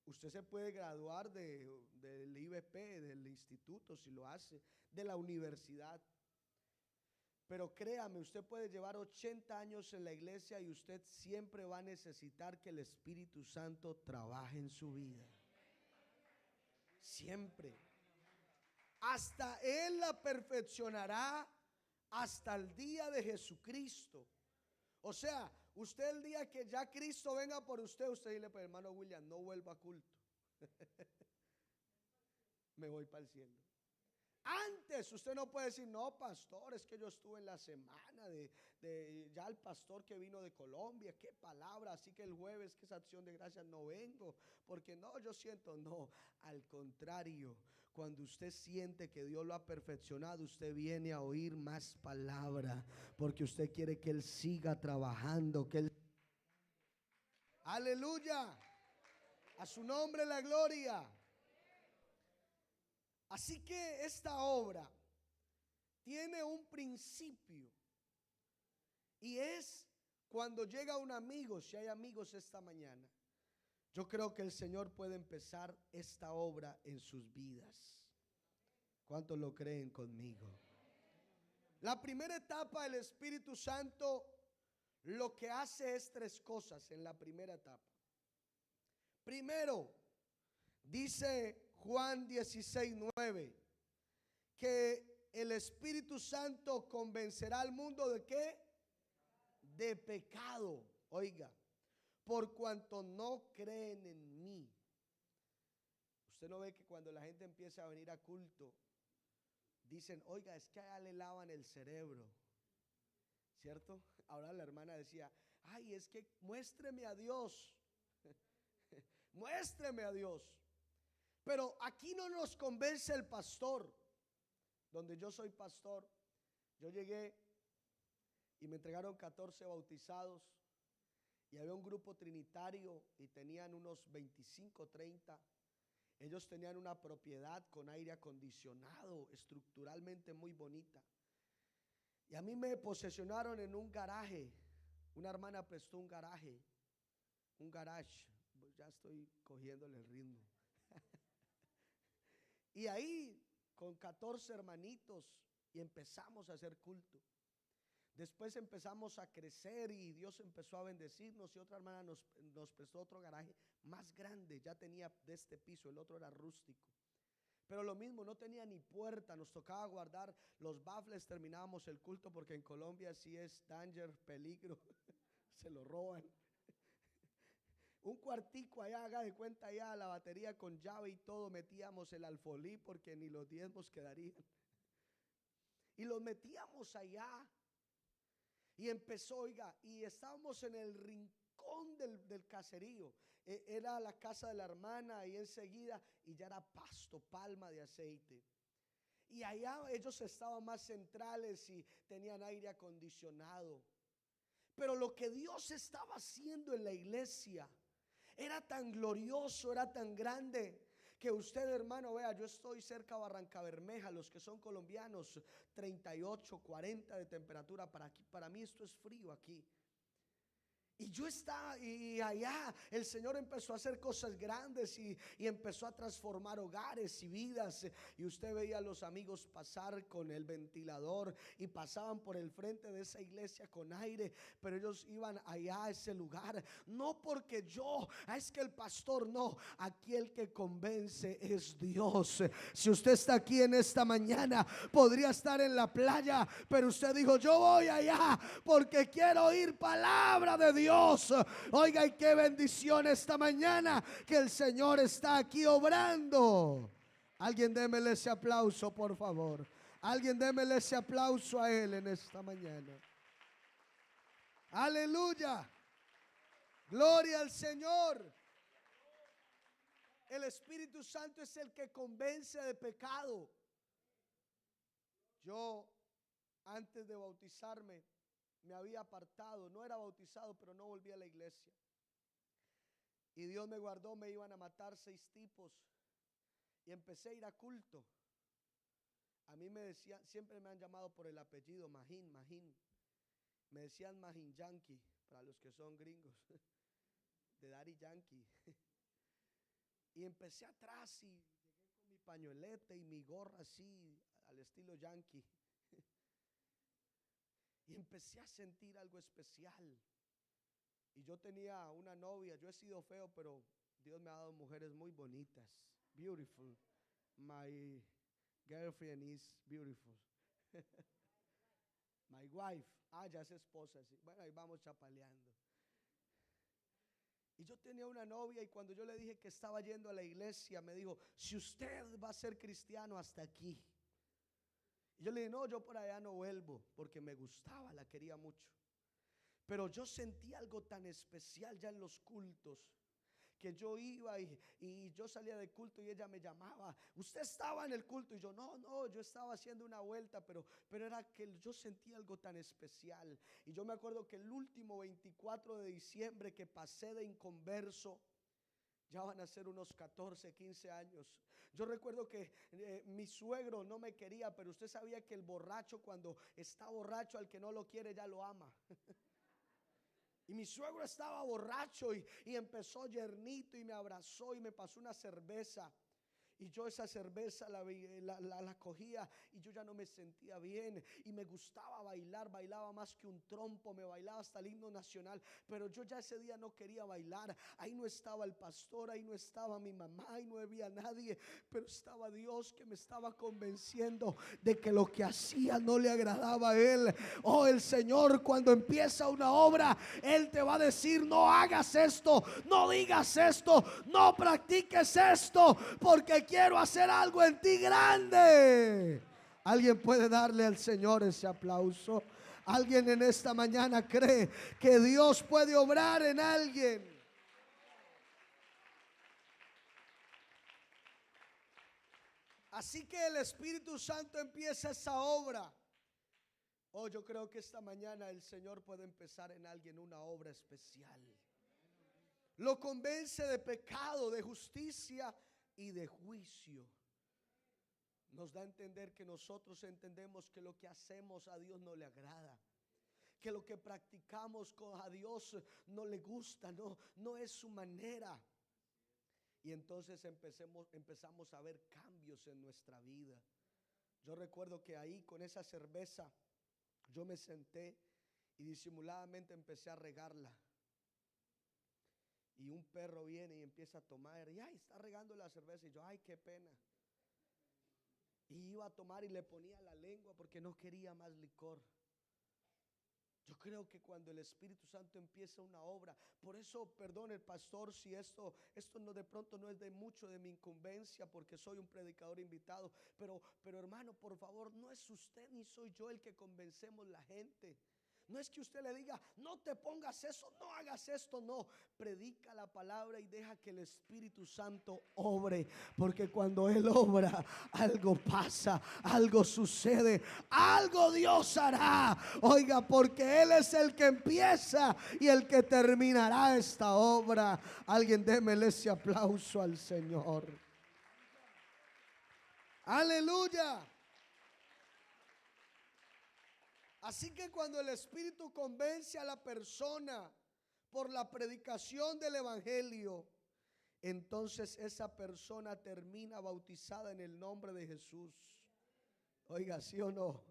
Usted se puede graduar del IBP, del instituto, si lo hace, de la universidad. Pero créame, usted puede llevar 80 años en la iglesia y usted siempre va a necesitar que el Espíritu Santo trabaje en su vida. Siempre. Hasta Él la perfeccionará hasta el día de Jesucristo. O sea, usted el día que ya Cristo venga por usted, usted dile, pues hermano William, no vuelva a culto. Me voy para el cielo. Antes usted no puede decir, no pastor, es que yo estuve en la semana de ya el pastor que vino de Colombia, qué palabra, así que el jueves que es acción de gracias no vengo, porque no, yo siento, no, al contrario, cuando usted siente que Dios lo ha perfeccionado, usted viene a oír más palabra, porque usted quiere que Él siga trabajando, que Él... Aleluya, a su nombre la gloria. Así que esta obra tiene un principio y es cuando llega un amigo. Si hay amigos esta mañana, yo creo que el Señor puede empezar esta obra en sus vidas. ¿Cuántos lo creen conmigo? La primera etapa del Espíritu Santo lo que hace es tres cosas en la primera etapa. Primero, dice Juan 16:9, que el Espíritu Santo convencerá al mundo ¿de qué? De pecado. Oiga, por cuanto no creen en mí. Usted no ve que cuando la gente empieza a venir a culto, dicen, oiga, es que allá le lavan el cerebro, ¿cierto? Ahora la hermana decía, ay, es que muéstreme a Dios. Muéstreme a Dios. Pero aquí no nos convence el pastor. Donde yo soy pastor, yo llegué y me entregaron 14 bautizados y había un grupo trinitario y tenían unos 25, 30. Ellos tenían una propiedad con aire acondicionado, estructuralmente muy bonita. Y a mí me posesionaron en un garaje. Una hermana prestó un garage. Ya estoy cogiéndole el ritmo. Y ahí con 14 hermanitos y empezamos a hacer culto. Después empezamos a crecer y Dios empezó a bendecirnos y otra hermana nos prestó otro garaje más grande, ya tenía de este piso, el otro era rústico. Pero lo mismo, no tenía ni puerta, nos tocaba guardar los baffles, terminábamos el culto porque en Colombia sí es danger, peligro, se lo roban. Un cuartico allá, haga de cuenta allá, la batería con llave y todo, metíamos el alfolí porque ni los diezmos quedarían. Y los metíamos allá. Y empezó, oiga, y estábamos en el rincón del caserío. Era la casa de la hermana y enseguida, y ya era pasto, palma de aceite. Y allá ellos estaban más centrales y tenían aire acondicionado. Pero lo que Dios estaba haciendo en la iglesia era tan glorioso, era tan grande, que usted, hermano, vea, yo estoy cerca de Barranca Bermeja, los que son colombianos, 38, 40 de temperatura, para mí esto es frío aquí. Y yo estaba, y allá el Señor empezó a hacer cosas grandes y empezó a transformar hogares y vidas. Y usted veía a los amigos pasar con el ventilador y pasaban por el frente de esa iglesia con aire, pero ellos iban allá a ese lugar. No porque es que el pastor, no, aquí el que convence es Dios. Si usted está aquí en esta mañana, podría estar en la playa, pero usted dijo: yo voy allá porque quiero oír palabra de Dios. Oiga, y qué bendición esta mañana que el Señor está aquí obrando. Alguien démele ese aplauso, por favor. Alguien démele ese aplauso a Él en esta mañana. Aleluya. Gloria al Señor. El Espíritu Santo es el que convence de pecado. Yo, antes de bautizarme, me había apartado, no era bautizado, pero no volví a la iglesia. Y Dios me guardó, me iban a matar 6 tipos. Y empecé a ir a culto. A mí me decían, siempre me han llamado por el apellido Magín. Me decían Magín Yankee, para los que son gringos, de Daddy Yankee. Y empecé atrás y llegué con mi pañolete y mi gorra así, al estilo Yankee. Y empecé a sentir algo especial. Y yo tenía una novia. Yo he sido feo, pero Dios me ha dado mujeres muy bonitas. Beautiful. My girlfriend is beautiful. My wife. Ya es esposa. Sí. Bueno, ahí vamos chapaleando. Y yo tenía una novia, y cuando yo le dije que estaba yendo a la iglesia, me dijo: si usted va a ser cristiano, hasta aquí. Y yo le dije: no, yo por allá no vuelvo, porque me gustaba, la quería mucho. Pero yo sentí algo tan especial ya en los cultos, que yo iba y yo salía del culto y ella me llamaba: usted estaba en el culto. Y yo: no, yo estaba haciendo una vuelta, pero era que yo sentí algo tan especial. Y yo me acuerdo que el último 24 de diciembre que pasé de inconverso, ya van a ser unos 14, 15 años. Yo recuerdo que mi suegro no me quería, pero usted sabía que el borracho, cuando está borracho, al que no lo quiere ya lo ama. Y mi suegro estaba borracho y empezó yernito y me abrazó y me pasó una cerveza. Y yo esa cerveza la cogía y yo ya no me sentía bien. Y me gustaba bailar, bailaba más que un trompo, me bailaba hasta el himno nacional. Pero yo ya ese día no quería bailar. Ahí no estaba el pastor, ahí no estaba mi mamá, ahí no había nadie. Pero estaba Dios que me estaba convenciendo de que lo que hacía no le agradaba a Él. Oh, el Señor cuando empieza una obra, Él te va a decir: no hagas esto, no digas esto, no practiques esto, porque quiero hacer algo en ti grande. ¿Alguien puede darle al Señor ese aplauso? ¿Alguien en esta mañana cree que Dios puede obrar en alguien? Así que el Espíritu Santo empieza esa obra. Oh, yo creo que esta mañana el Señor puede empezar en alguien una obra especial. Lo convence de pecado, de justicia y de juicio. Nos da a entender que nosotros entendemos que lo que hacemos a Dios no le agrada, que lo que practicamos a Dios no le gusta, no es su manera. Y entonces empezamos a ver cambios en nuestra vida. Yo recuerdo que ahí con esa cerveza yo me senté y disimuladamente empecé a regarla. Y un perro viene y empieza a tomar y está regando la cerveza. Y yo: ay, qué pena. Y iba a tomar y le ponía la lengua porque no quería más licor. Yo creo que cuando el Espíritu Santo empieza una obra, por eso, perdón el pastor si esto no, de pronto no es de mucho de mi incumbencia, porque soy un predicador invitado, pero hermano, por favor, no es usted ni soy yo el que convencemos la gente. No es que usted le diga: no te pongas eso, no hagas esto. No, predica la palabra y deja que el Espíritu Santo obre, porque cuando Él obra, algo pasa, algo sucede, algo Dios hará. Oiga, porque Él es el que empieza y el que terminará esta obra. Alguien démele ese aplauso al Señor. Aleluya. Así que cuando el Espíritu convence a la persona, por la predicación del evangelio, entonces esa persona termina bautizada en el nombre de Jesús. Oiga, ¿sí o no?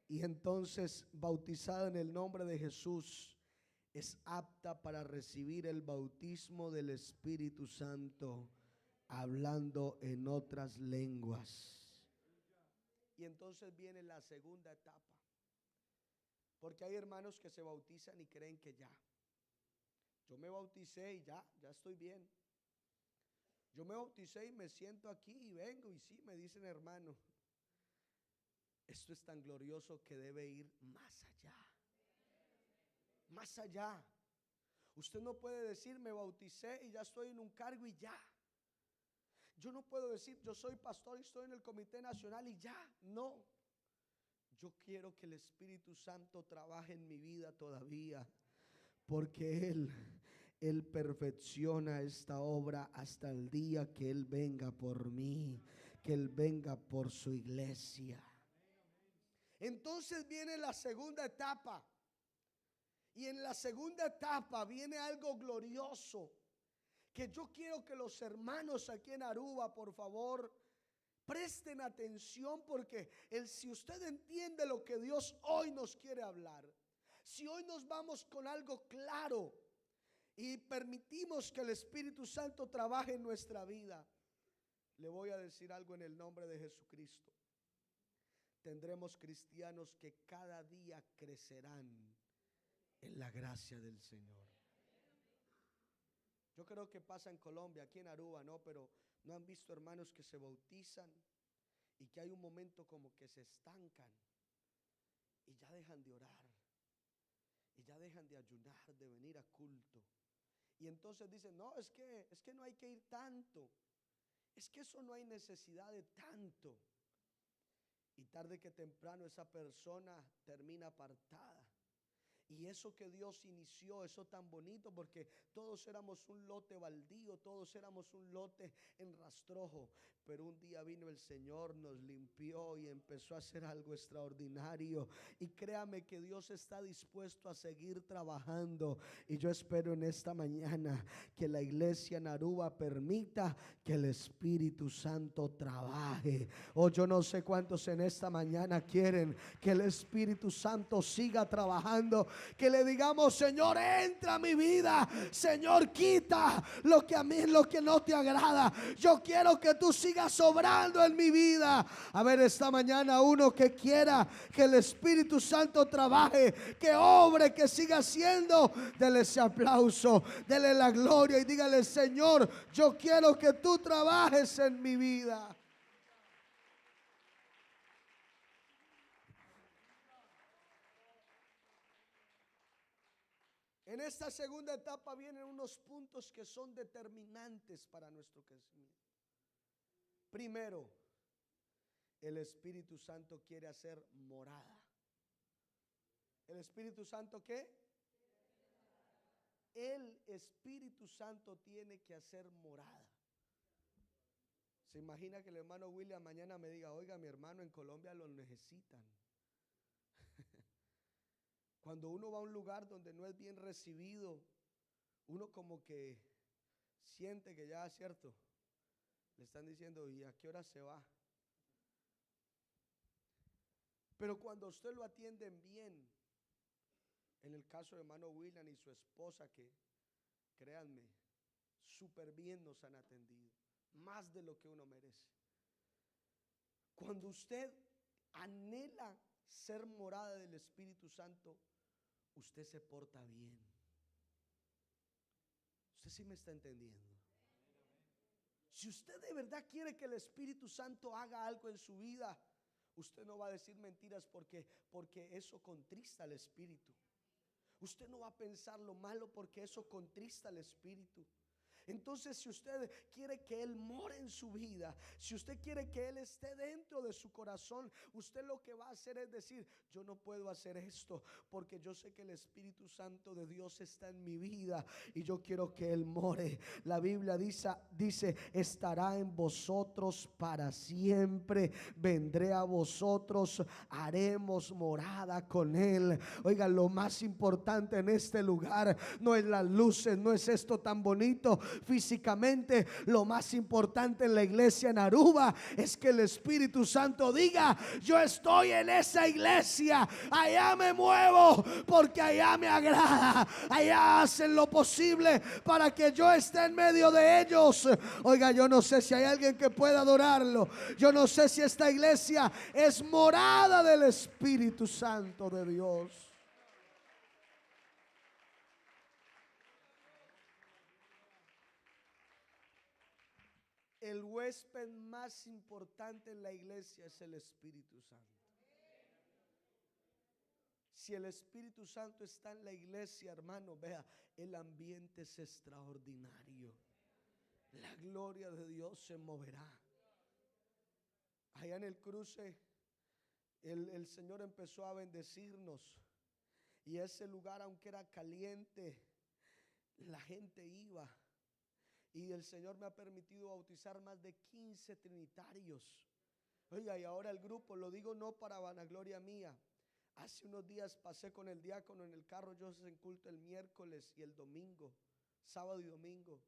Y entonces, bautizada en el nombre de Jesús, es apta para recibir el bautismo del Espíritu Santo, hablando en otras lenguas. Y entonces viene la segunda etapa, porque hay hermanos que se bautizan y creen que ya. Yo me bauticé y ya estoy bien. Yo me bauticé y me siento aquí y vengo y sí, me dicen hermano. Esto es tan glorioso que debe ir más allá. Más allá. Usted no puede decir me bauticé y ya estoy en un cargo y ya. Yo no puedo decir yo soy pastor y estoy en el Comité Nacional y ya. No. Yo quiero que el Espíritu Santo trabaje en mi vida todavía, porque Él perfecciona esta obra hasta el día que Él venga por mí, que Él venga por su iglesia. Entonces viene la segunda etapa. Y en la segunda etapa viene algo glorioso, que yo quiero que los hermanos aquí en Aruba, por favor, presten atención, porque si usted entiende lo que Dios hoy nos quiere hablar, si hoy nos vamos con algo claro y permitimos que el Espíritu Santo trabaje en nuestra vida, le voy a decir algo en el nombre de Jesucristo. Tendremos cristianos que cada día crecerán en la gracia del Señor. Yo creo que pasa en Colombia, aquí en Aruba, ¿no? Pero ¿no han visto hermanos que se bautizan y que hay un momento como que se estancan y ya dejan de orar, y ya dejan de ayunar, de venir a culto? Y entonces dicen, no, es que no hay que ir tanto, es que eso no hay necesidad de tanto. Y tarde que temprano esa persona termina apartada. Y eso que Dios inició, eso tan bonito, porque todos éramos un lote baldío, todos éramos un lote en rastrojo. Pero un día vino el Señor, nos limpió y empezó a hacer algo extraordinario. Y créame que Dios está dispuesto a seguir trabajando. Y yo espero en esta mañana que la iglesia en Aruba permita que el Espíritu Santo trabaje. O yo no sé cuántos en esta mañana quieren que el Espíritu Santo siga trabajando. Que le digamos, Señor, entra a mi vida. Señor, quita lo que a mí, lo que no te agrada. Yo quiero que tú sigas sobrando en mi vida. A ver, esta mañana uno que quiera que el Espíritu Santo trabaje, que obre, que siga haciendo, dele ese aplauso, dele la gloria y dígale, Señor, yo quiero que tú trabajes en mi vida. En esta segunda etapa vienen unos puntos que son determinantes para nuestro crecimiento. Primero, el Espíritu Santo quiere hacer morada. ¿El Espíritu Santo qué? El Espíritu Santo tiene que hacer morada. ¿Se imagina que el hermano William mañana me diga, oiga, mi hermano, en Colombia lo necesitan? Cuando uno va a un lugar donde no es bien recibido, uno como que siente que ya, ¿cierto? Le están diciendo, ¿y a qué hora se va? Pero cuando usted lo atienden bien, en el caso de hermano William y su esposa, que créanme, súper bien nos han atendido, más de lo que uno merece. Cuando usted anhela ser morada del Espíritu Santo, usted se porta bien. Usted sí me está entendiendo. Si usted de verdad quiere que el Espíritu Santo haga algo en su vida, usted no va a decir mentiras porque eso contrista al Espíritu. Usted no va a pensar lo malo porque eso contrista al Espíritu. Entonces, si usted quiere que Él more en su vida, si usted quiere que Él esté dentro de su corazón, usted lo que va a hacer es decir: yo no puedo hacer esto porque yo sé que el Espíritu Santo de Dios está en mi vida y yo quiero que Él more. La Biblia dice: estará en vosotros para siempre, vendré a vosotros, haremos morada con Él. Oigan, lo más importante en este lugar no es las luces, no es esto tan bonito físicamente. Lo más importante en la iglesia en Aruba es que el Espíritu Santo diga: yo estoy en esa iglesia, allá me muevo porque allá me agrada, allá hacen lo posible para que yo esté en medio de ellos. Oiga, yo no sé si hay alguien que pueda adorarlo. Yo no sé si esta iglesia es morada del Espíritu Santo de Dios. El huésped más importante en la iglesia es el Espíritu Santo. Si el Espíritu Santo está en la iglesia, hermano, vea, el ambiente es extraordinario. La gloria de Dios se moverá. Allá en el cruce, el Señor empezó a bendecirnos. Y ese lugar, aunque era caliente, la gente iba. Y el Señor me ha permitido bautizar más de 15 trinitarios. Oiga, y ahora el grupo, lo digo no para vanagloria mía. Hace unos días pasé con el diácono en el carro. Yo en culto el miércoles y el domingo, sábado y domingo.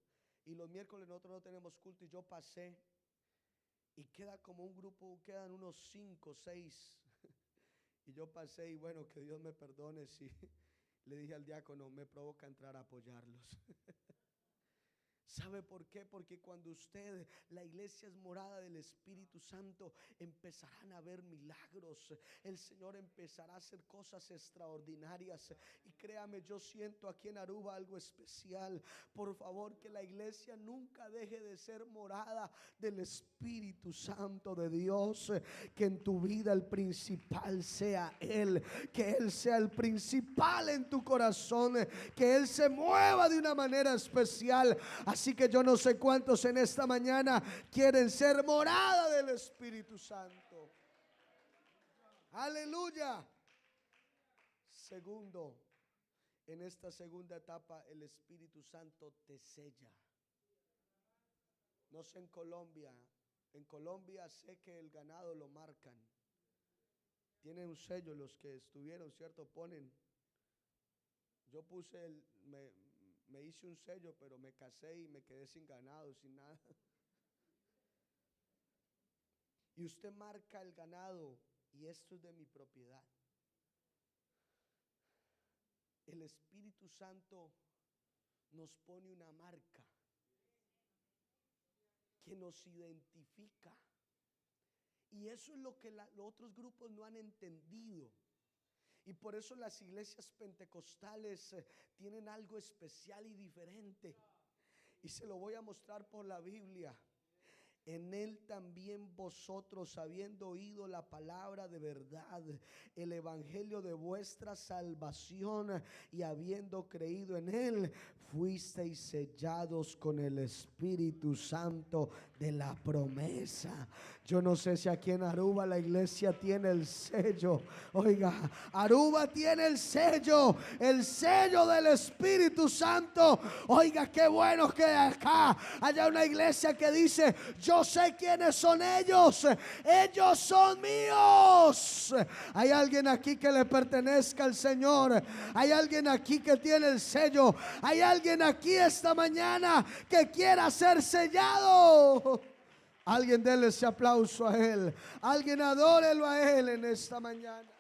Y los miércoles nosotros no tenemos culto. Y yo pasé y queda como un grupo, quedan unos 5 o 6. Y yo pasé y bueno, que Dios me perdone si le dije al diácono: me provoca entrar a apoyarlos. ¿Sabe por qué? Porque cuando usted, la iglesia es morada del Espíritu Santo, empezarán a ver milagros. El Señor empezará a hacer cosas extraordinarias. Y créame, yo siento aquí en Aruba algo especial. Por favor, que la iglesia nunca deje de ser morada del Espíritu Santo de Dios. Que en tu vida el principal sea Él. Que Él sea el principal en tu corazón. Que Él se mueva de una manera especial. Así que yo no sé cuántos en esta mañana quieren ser morada del Espíritu Santo. Aleluya. Segundo, en esta segunda etapa el Espíritu Santo te sella. No sé en Colombia. En Colombia sé que el ganado lo marcan. Tienen un sello los que estuvieron, ¿cierto? Ponen. Yo puse me hice un sello, pero me casé y me quedé sin ganado, sin nada. Y usted marca el ganado y esto es de mi propiedad. El Espíritu Santo nos pone una marca que nos identifica. Y eso es lo que los otros grupos no han entendido. Y por eso las iglesias pentecostales tienen algo especial y diferente. Y se lo voy a mostrar por la Biblia. En Él también vosotros, habiendo oído la palabra de verdad, el evangelio de vuestra salvación, y habiendo creído en Él, fuisteis sellados con el Espíritu Santo de la promesa. Yo no sé si aquí en Aruba la iglesia tiene el sello. Oiga, Aruba tiene el sello del Espíritu Santo. Oiga, qué bueno que acá haya una iglesia que dice: yo sé quiénes son ellos, ellos son míos. Hay alguien aquí que le pertenezca al Señor. Hay alguien aquí que tiene el sello. Hay alguien aquí esta mañana que quiera ser sellado. Alguien déle ese aplauso a Él. Alguien adórelo a Él en esta mañana.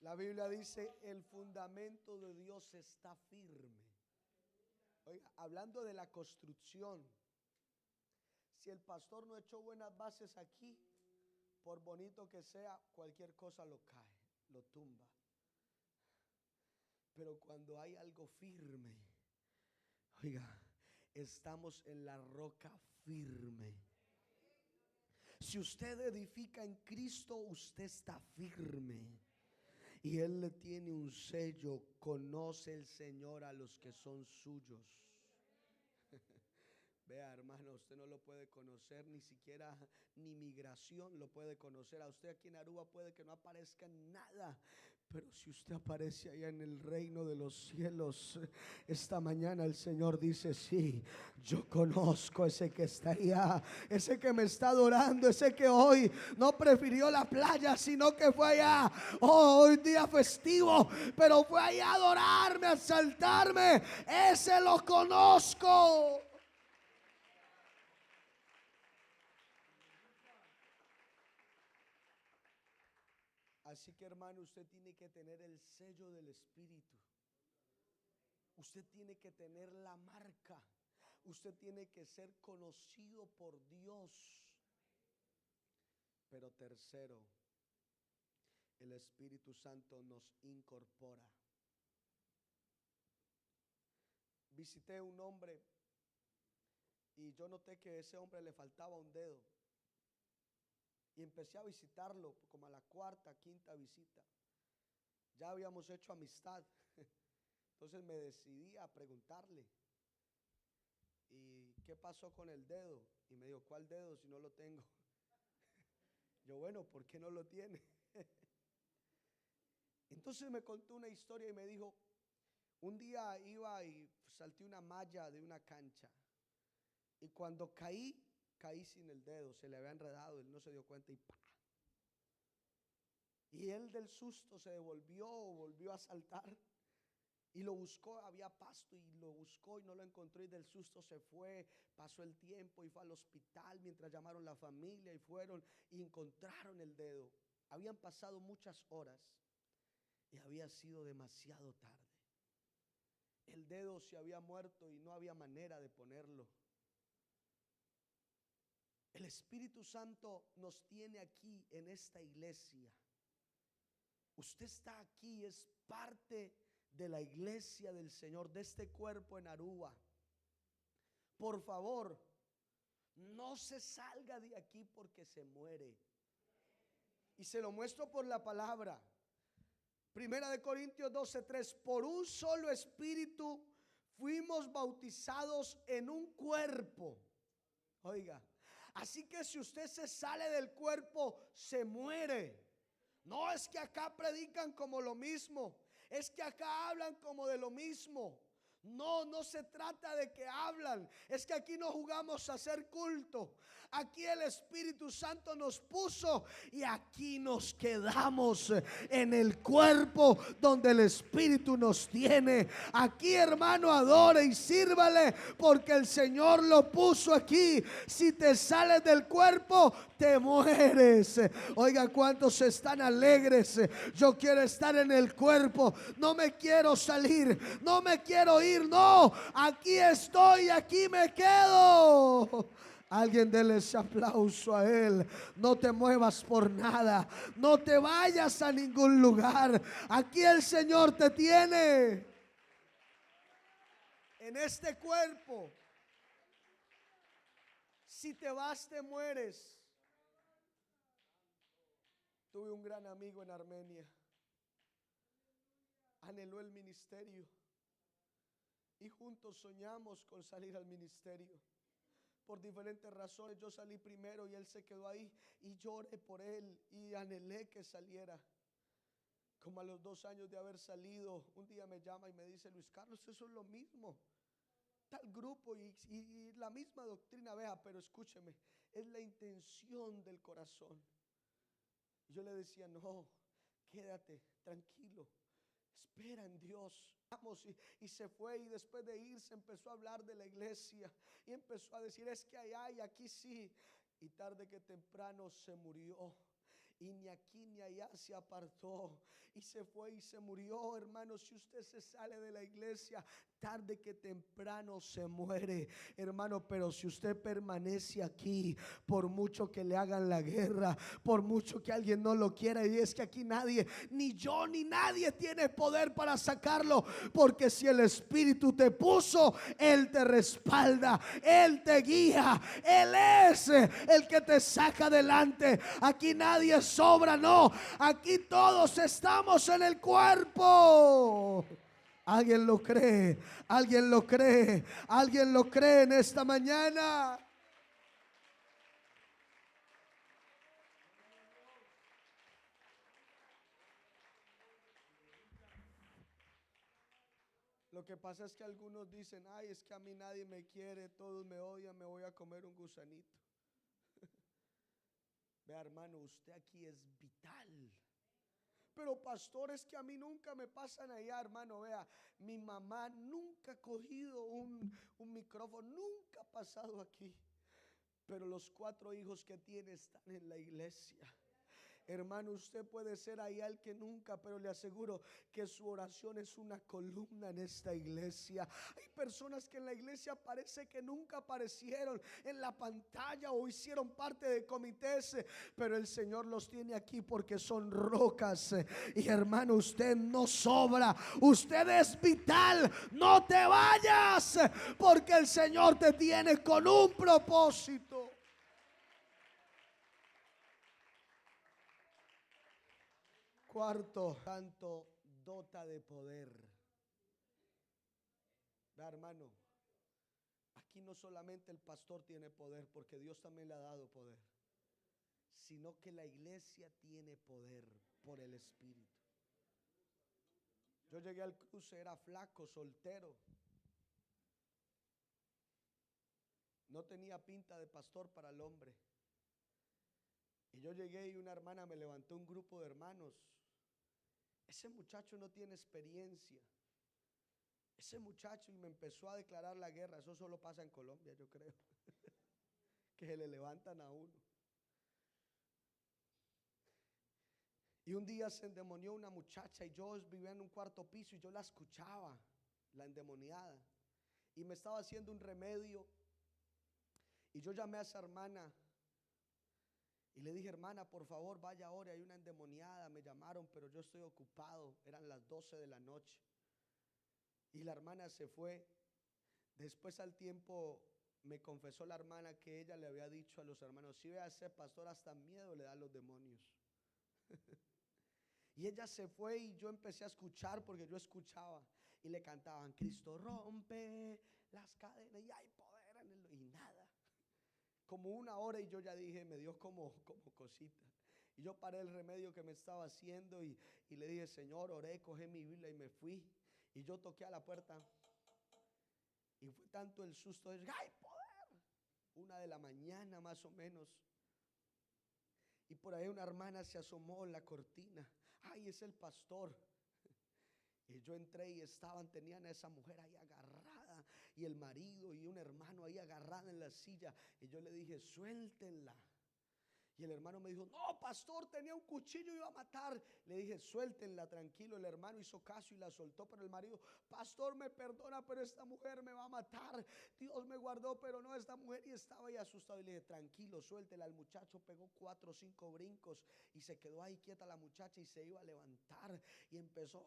La Biblia dice: el fundamento de Dios está firme. Oiga, hablando de la construcción, si el pastor no echó buenas bases aquí, por bonito que sea, cualquier cosa lo cae, lo tumba. Pero cuando hay algo firme, oiga, estamos en la roca firme. Si usted edifica en Cristo, usted está firme. Y Él le tiene un sello. Conoce el Señor a los que son suyos. Vea, hermano, usted no lo puede conocer, ni siquiera ni migración lo puede conocer. A usted aquí en Aruba puede que no aparezca en nada, pero si usted aparece allá en el reino de los cielos, esta mañana el Señor dice: sí, yo conozco ese que está allá, ese que me está adorando, ese que hoy no prefirió la playa, sino que fue allá. Oh, hoy día festivo, pero fue allá a adorarme, a exaltarme. Ese lo conozco. Así que, hermano, usted tiene que tener el sello del Espíritu. Usted tiene que tener la marca. Usted tiene que ser conocido por Dios. Pero tercero, el Espíritu Santo nos incorpora. Visité un hombre y yo noté que a ese hombre le faltaba un dedo. Y empecé a visitarlo como a la cuarta, quinta visita. Ya habíamos hecho amistad. Entonces me decidí a preguntarle: ¿y qué pasó con el dedo? Y me dijo: ¿cuál dedo si no lo tengo? Yo, bueno, ¿por qué no lo tiene? Entonces me contó una historia y me dijo: un día iba y salté una malla de una cancha. Y cuando caí sin el dedo, se le había enredado, él no se dio cuenta y ¡pah! Y él del susto se volvió a saltar y lo buscó, había pasto y lo buscó y no lo encontró y del susto se fue, pasó el tiempo y fue al hospital mientras llamaron la familia y fueron y encontraron el dedo. Habían pasado muchas horas y había sido demasiado tarde. El dedo se había muerto y no había manera de ponerlo. El Espíritu Santo nos tiene aquí en esta iglesia. Usted está aquí, es parte de la iglesia del Señor, de este cuerpo en Aruba. Por favor, no se salga de aquí porque se muere. Y se lo muestro por la palabra. Primera de Corintios 12:3. Por un solo espíritu fuimos bautizados en un cuerpo. Oiga. Así que si usted se sale del cuerpo, se muere. No es que acá predican como lo mismo, es que acá hablan como de lo mismo. No se trata de que hablan, es que aquí no jugamos a hacer culto. Aquí el Espíritu Santo nos puso y aquí nos quedamos en el cuerpo donde el Espíritu nos tiene. Aquí, hermano, adore y sírvale porque el Señor lo puso aquí. Si te sales del cuerpo, te mueres. Oiga, ¿cuántos están alegres? Yo quiero estar en el cuerpo, no me quiero salir, no me quiero ir, no, aquí estoy, aquí me quedo. Alguien déle ese aplauso a Él. No te muevas por nada, no te vayas a ningún lugar. Aquí el Señor te tiene en este cuerpo. Si te vas, te mueres. Tuve un gran amigo en Armenia. Anheló el ministerio y juntos soñamos con salir al ministerio. Por diferentes razones yo salí primero y él se quedó ahí y lloré por él y anhelé que saliera. Como a los 2 años de haber salido, un día me llama y me dice: Luis Carlos, eso es lo mismo, tal grupo y la misma doctrina, vea, pero escúcheme, es la intención del corazón. Yo le decía: no, quédate tranquilo, espera en Dios. Vamos, y se fue, y después de irse empezó a hablar de la iglesia y empezó a decir: es que allá y aquí sí. Y tarde que temprano se murió. y ni aquí ni allá se apartó y se fue y se murió. Hermano, si usted se sale de la iglesia, tarde que temprano se muere, hermano. Pero si usted permanece aquí, por mucho que le hagan la guerra, por mucho que alguien no lo quiera, y es que aquí nadie, ni yo ni nadie tiene poder para sacarlo, porque si el Espíritu te puso, Él te respalda, Él te guía, Él es el que te saca adelante. Aquí nadie sobra, no, aquí todos estamos en el cuerpo. ¿Alguien lo cree? ¿Alguien lo cree? ¿Alguien lo cree en esta mañana? Lo que pasa es que algunos dicen: ay, es que a mí nadie me quiere, todos me odian, me voy a comer un gusanito. Vea, hermano, usted aquí es vital. Pero pastor, es que a mí nunca me pasan allá, hermano. Vea, mi mamá nunca ha cogido un micrófono, nunca ha pasado aquí. Pero los 4 hijos que tiene están en la iglesia. Hermano, usted puede ser allá el que nunca, pero le aseguro que su oración es una columna en esta iglesia. Hay personas que en la iglesia parece que nunca aparecieron en la pantalla o hicieron parte de comités, pero el Señor los tiene aquí porque son rocas. Y hermano, usted no sobra, usted es vital. No te vayas, porque el Señor te tiene con un propósito. Cuarto, tanto dota de poder. Vea, hermano, aquí no solamente el pastor tiene poder, porque Dios también le ha dado poder, sino que la iglesia tiene poder por el Espíritu. Yo llegué al cruce, era flaco, soltero, no tenía pinta de pastor para el hombre. Y yo llegué y una hermana me levantó un grupo de hermanos. Ese muchacho no tiene experiencia. Ese muchacho, y me empezó a declarar la guerra. Eso solo pasa en Colombia, yo creo. Que se le levantan a uno. Y un día se endemonió una muchacha y yo vivía en un 4º piso y yo la escuchaba, la endemoniada. Y me estaba haciendo un remedio. Y yo llamé a esa hermana y le dije: hermana, por favor, vaya ahora, hay una endemoniada. Me llamaron, pero yo estoy ocupado. Eran las 12 de la noche. Y la hermana se fue. Después, al tiempo, me confesó la hermana que ella le había dicho a los hermanos: si ve a ese pastor, hasta miedo le da a los demonios. Y ella se fue y yo empecé a escuchar, porque yo escuchaba. Y le cantaban: Cristo rompe las cadenas y hay poder en él. Y nada. Como 1 hora y yo ya dije, me dio como cosita. Y yo paré el remedio que me estaba haciendo y le dije: Señor, oré, cogí mi Biblia y me fui. Y yo toqué a la puerta. Y fue tanto el susto de: ¡ay, poder! 1 de la mañana más o menos. Y por ahí una hermana se asomó en la cortina. ¡Ay, es el pastor! Y yo entré y tenían a esa mujer ahí agarrada, y el marido y un hermano ahí agarrado en la silla. Y yo le dije: suéltenla. Y el hermano me dijo: no, pastor, tenía un cuchillo y iba a matar. Le dije: suéltenla, tranquilo. El hermano hizo caso y la soltó, pero el marido: pastor, me perdona, pero esta mujer me va a matar. Dios me guardó, pero no esta mujer. Y estaba ahí asustado y le dije: tranquilo, suéltela. El muchacho pegó 4 o 5 brincos y se quedó ahí quieta la muchacha y se iba a levantar y empezó.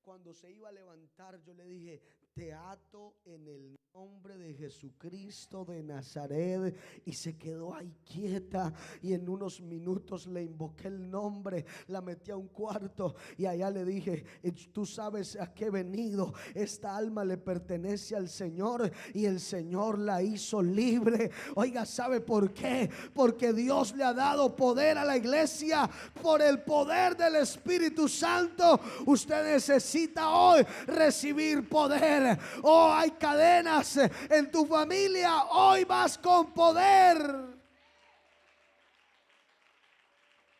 Cuando se iba a levantar, yo le dije: te ato en el nombre de Jesucristo de Nazaret. Y se quedó ahí quieta. Y en unos minutos le invoqué el nombre, la metí a un cuarto y allá le dije: tú sabes a qué he venido. Esta alma le pertenece al Señor y el Señor la hizo libre. Oiga, ¿sabe por qué? Porque Dios le ha dado poder a la iglesia. Por el poder del Espíritu Santo, usted necesita hoy recibir poder. Oh, hay cadenas en tu familia, hoy vas con poder.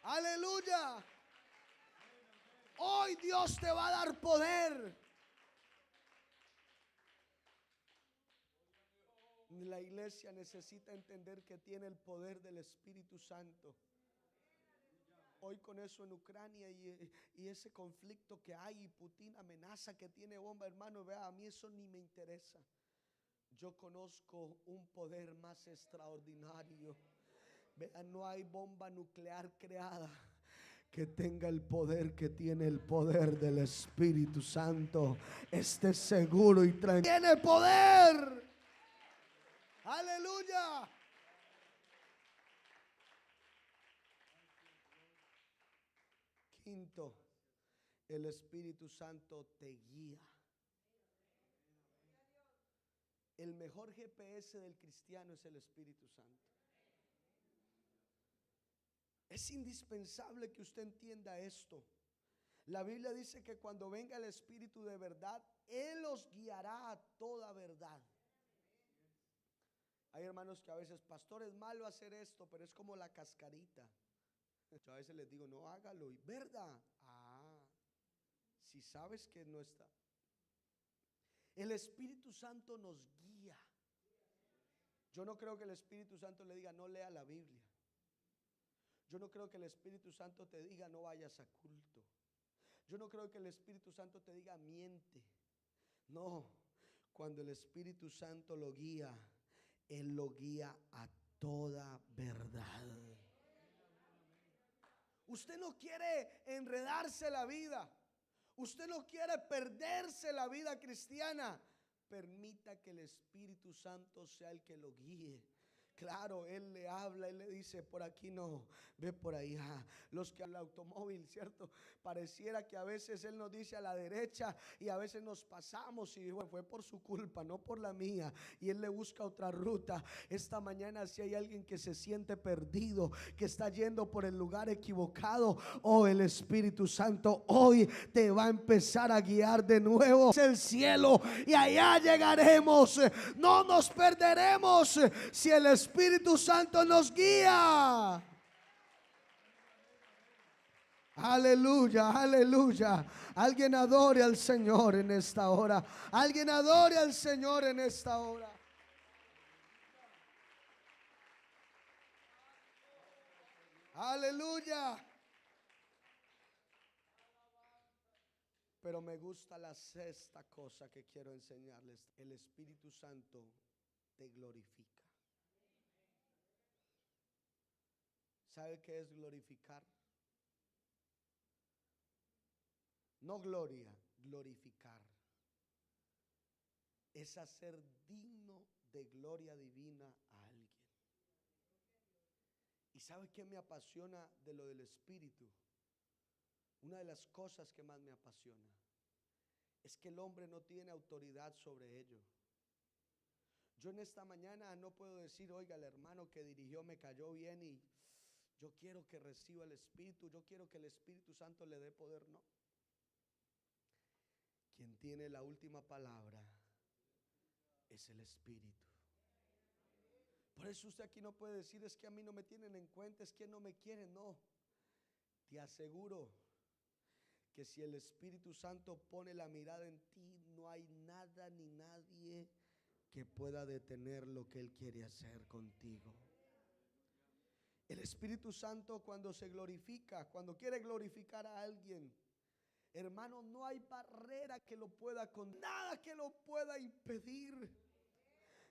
Aleluya. Hoy Dios te va a dar poder. La iglesia necesita entender que tiene el poder del Espíritu Santo. Hoy con eso en Ucrania y ese conflicto que hay y Putin amenaza que tiene bomba, hermano, vea, a mí eso ni me interesa. Yo conozco un poder más extraordinario. Vea, no hay bomba nuclear creada que tenga el poder que tiene el poder del Espíritu Santo. Esté seguro y tranquilo. Tiene poder. Aleluya. Quinto, el Espíritu Santo te guía. El mejor GPS del cristiano es el Espíritu Santo. Es indispensable que usted entienda esto. La Biblia dice que cuando venga el Espíritu de verdad, Él los guiará a toda verdad. Hay hermanos que a veces, pastor, es malo hacer esto, pero es como la cascarita. Yo a veces les digo, no, hágalo. Y verdad, si sabes que no está. El Espíritu Santo nos guía. Yo no creo que el Espíritu Santo le diga, no lea la Biblia. Yo no creo que el Espíritu Santo te diga, no vayas a culto. Yo no creo que el Espíritu Santo te diga, miente. No, cuando el Espíritu Santo lo guía, Él lo guía a toda verdad. Usted no quiere enredarse la vida. Usted no quiere perderse la vida cristiana. Permita que el Espíritu Santo sea el que lo guíe. Claro, Él le habla, Él le dice, por aquí no, ve por allá. Los que al automóvil, ¿cierto? Pareciera que a veces Él nos dice a la derecha y a veces nos pasamos y bueno, fue por su culpa, no por la mía. Y Él le busca otra ruta. Esta mañana si hay alguien que se siente perdido, que está yendo por el lugar equivocado, el Espíritu Santo hoy te va a empezar a guiar de nuevo. Es el cielo y allá llegaremos. No nos perderemos si el Espíritu Santo nos guía. Aleluya, aleluya. Alguien adore al Señor en esta hora. Alguien adore al Señor en esta hora. Aleluya. Pero me gusta la sexta cosa que quiero enseñarles. El Espíritu Santo te glorifica. ¿Sabe qué es glorificar? No gloria, glorificar. Es hacer digno de gloria divina a alguien. ¿Y sabe qué me apasiona de lo del Espíritu? Una de las cosas que más me apasiona es que el hombre no tiene autoridad sobre ello. Yo en esta mañana no puedo decir, oiga, el hermano que dirigió me cayó bien y yo quiero que reciba el Espíritu, yo quiero que el Espíritu Santo le dé poder. No. Quien tiene la última palabra es el Espíritu. Por eso usted aquí no puede decir, es que a mí no me tienen en cuenta, es que no me quieren. No, te aseguro que si el Espíritu Santo pone la mirada en ti, no hay nada ni nadie que pueda detener lo que Él quiere hacer contigo. El Espíritu Santo cuando se glorifica, cuando quiere glorificar a alguien, hermano, no hay barrera que lo pueda, con nada que lo pueda impedir.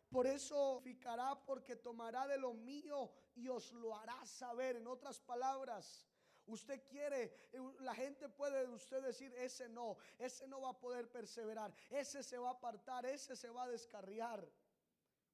Por eso glorificará, porque tomará de lo mío y os lo hará saber. En otras palabras, usted quiere, la gente puede de usted decir, ese no va a poder perseverar, ese se va a apartar, ese se va a descarriar.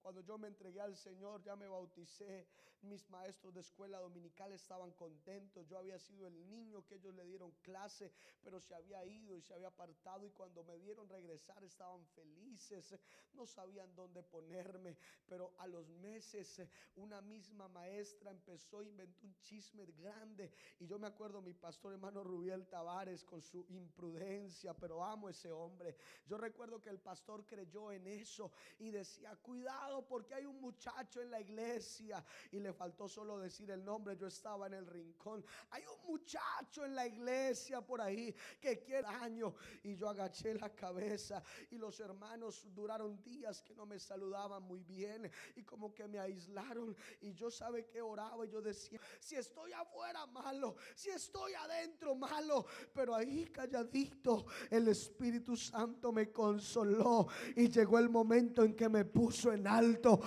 Cuando yo me entregué al Señor, ya me bauticé, mis maestros de escuela dominical estaban contentos. Yo había sido el niño que ellos le dieron clase, pero se había ido y se había apartado. Y cuando me vieron regresar estaban felices, no sabían dónde ponerme. Pero a los meses una misma maestra empezó, inventó un chisme grande. Y yo me acuerdo mi pastor hermano Rubiel Tavares con su imprudencia, pero amo ese hombre. Yo recuerdo que el pastor creyó en eso y decía, cuidado preocupado porque hay un muchacho en la iglesia, y le faltó solo decir el nombre, yo estaba en el rincón. Hay un muchacho en la iglesia por ahí que quiere daño, y yo agaché la cabeza, y los hermanos duraron días que no me saludaban muy bien, y como que me aislaron, y yo sabe que oraba, y yo decía, si estoy afuera malo, si estoy adentro malo, pero ahí calladito el Espíritu Santo me consoló, y llegó el momento en que me puso en alto.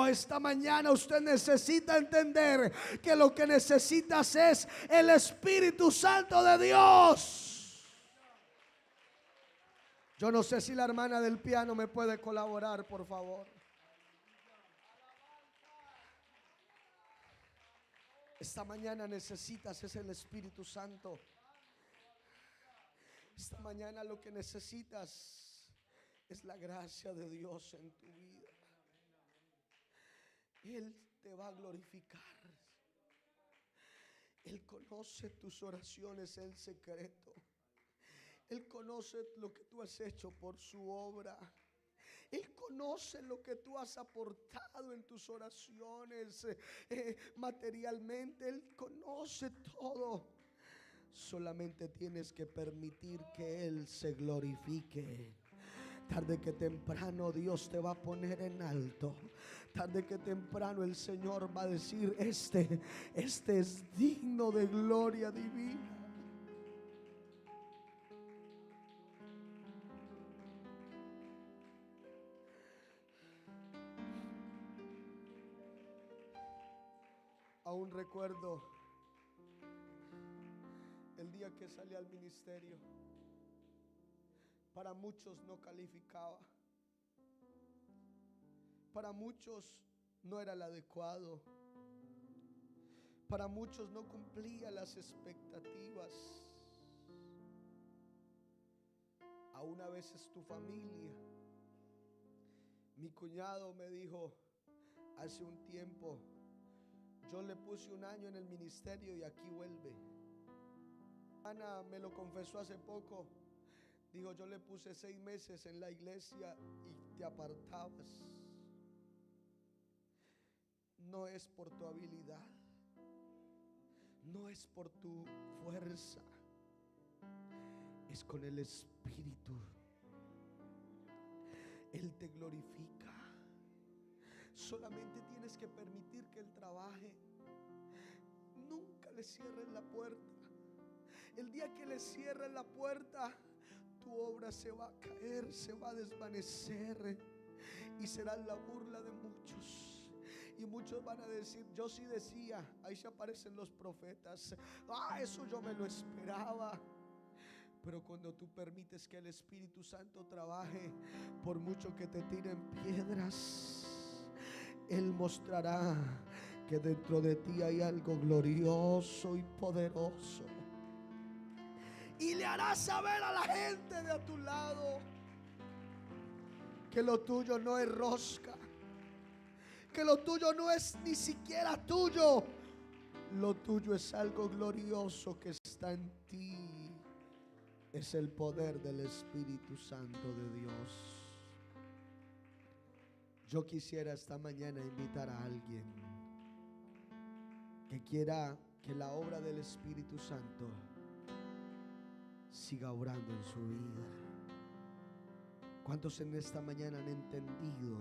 Esta mañana usted necesita entender que lo que necesitas es el Espíritu Santo de Dios. Yo no sé si la hermana del piano me puede colaborar, por favor. Esta mañana necesitas es el Espíritu Santo. Esta mañana lo que necesitas es la gracia de Dios en tu vida. Él te va a glorificar. Él conoce tus oraciones en secreto. Él conoce lo que tú has hecho por su obra. Él conoce lo que tú has aportado en tus oraciones materialmente. Él conoce todo. Solamente tienes que permitir que Él se glorifique. Tarde que temprano Dios te va a poner en alto. Tarde que temprano el Señor va a decir, este es digno de gloria divina. Aún recuerdo el día que salí al ministerio. Para muchos no calificaba. Para muchos no era el adecuado. Para muchos no cumplía las expectativas. Aún a veces tu familia. Mi cuñado me dijo hace un tiempo, yo le puse 1 año en el ministerio y aquí vuelve. Ana me lo confesó hace poco. Dijo, yo le puse 6 meses en la iglesia y te apartabas. No es por tu habilidad, no es por tu fuerza, es con el Espíritu. Él te glorifica. Solamente tienes que permitir que Él trabaje. Nunca le cierres la puerta. El día que le cierres la puerta, tu obra se va a caer, se va a desvanecer y será la burla de muchos. Y muchos van a decir, yo sí decía, ahí se aparecen los profetas, eso yo me lo esperaba. Pero cuando tú permites que el Espíritu Santo trabaje, por mucho que te tiren piedras, Él mostrará que dentro de ti hay algo glorioso y poderoso. Y le harás saber a la gente de a tu lado que lo tuyo no es rosca, que lo tuyo no es ni siquiera tuyo. Lo tuyo es algo glorioso que está en ti. Es el poder del Espíritu Santo de Dios. Yo quisiera esta mañana invitar a alguien que quiera que la obra del Espíritu Santo siga obrando en su vida. ¿Cuántos en esta mañana han entendido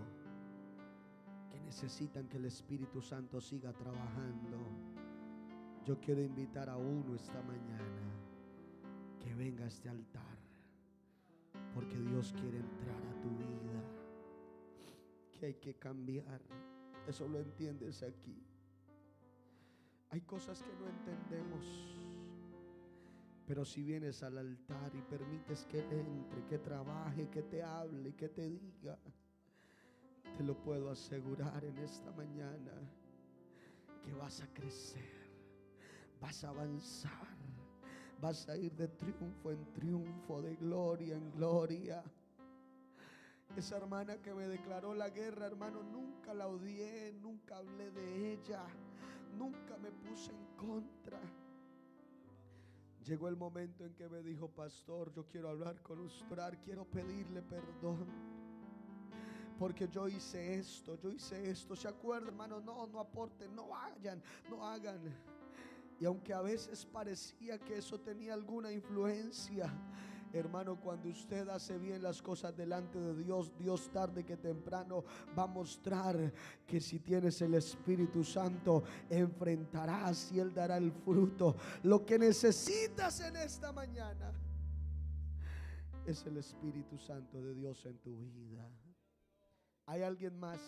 que necesitan que el Espíritu Santo siga trabajando? Yo quiero invitar a uno esta mañana que venga a este altar, porque Dios quiere entrar a tu vida. Que hay que cambiar. Eso lo entiendes aquí. Hay cosas que no entendemos. Pero si vienes al altar y permites que Él entre, que trabaje, que te hable, que te diga, te lo puedo asegurar en esta mañana, que vas a crecer, vas a avanzar, vas a ir de triunfo en triunfo, de gloria en gloria. Esa hermana que me declaró la guerra, hermano, nunca la odié, nunca hablé de ella, nunca me puse en contra. Llegó el momento en que me dijo, pastor, yo quiero hablar con usted, quiero pedirle perdón, porque yo hice esto, ¿se acuerdan, hermano? No aporten, no hagan. Y aunque a veces parecía que eso tenía alguna influencia, hermano, cuando usted hace bien las cosas delante de Dios, Dios tarde que temprano va a mostrar que si tienes el Espíritu Santo, enfrentarás y Él dará el fruto. Lo que necesitas en esta mañana es el Espíritu Santo de Dios en tu vida. ¿Hay alguien más?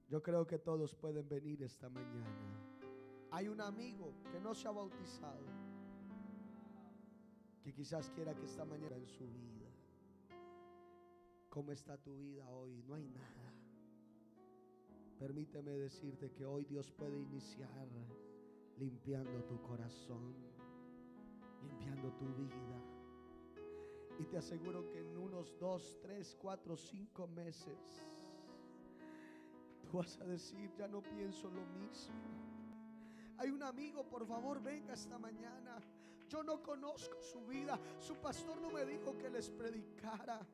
Yo creo que todos pueden venir esta mañana. Hay un amigo que no se ha bautizado, que quizás quiera que esta mañana en su vida. ¿Cómo está tu vida hoy? No hay nada. Permíteme decirte que hoy Dios puede iniciar limpiando tu corazón, limpiando tu vida. Y te aseguro que en unos 2, 3, 4, 5 meses tú vas a decir: ya no pienso lo mismo. Hay un amigo, por favor, venga esta mañana. Yo no conozco su vida, su pastor no me dijo que les predicara.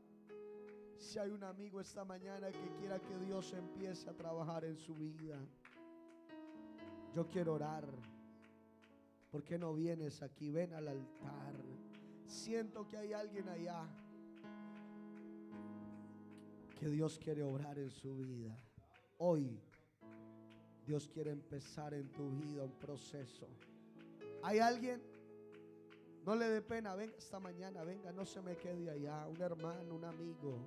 Si hay un amigo esta mañana que quiera que Dios empiece a trabajar en su vida, yo quiero orar. ¿Por qué no vienes aquí? Ven al altar. Siento que hay alguien allá que Dios quiere obrar en su vida. Hoy Dios quiere empezar en tu vida un proceso. ¿Hay alguien? No le dé pena, venga esta mañana, venga, no se me quede allá. Un hermano, un amigo.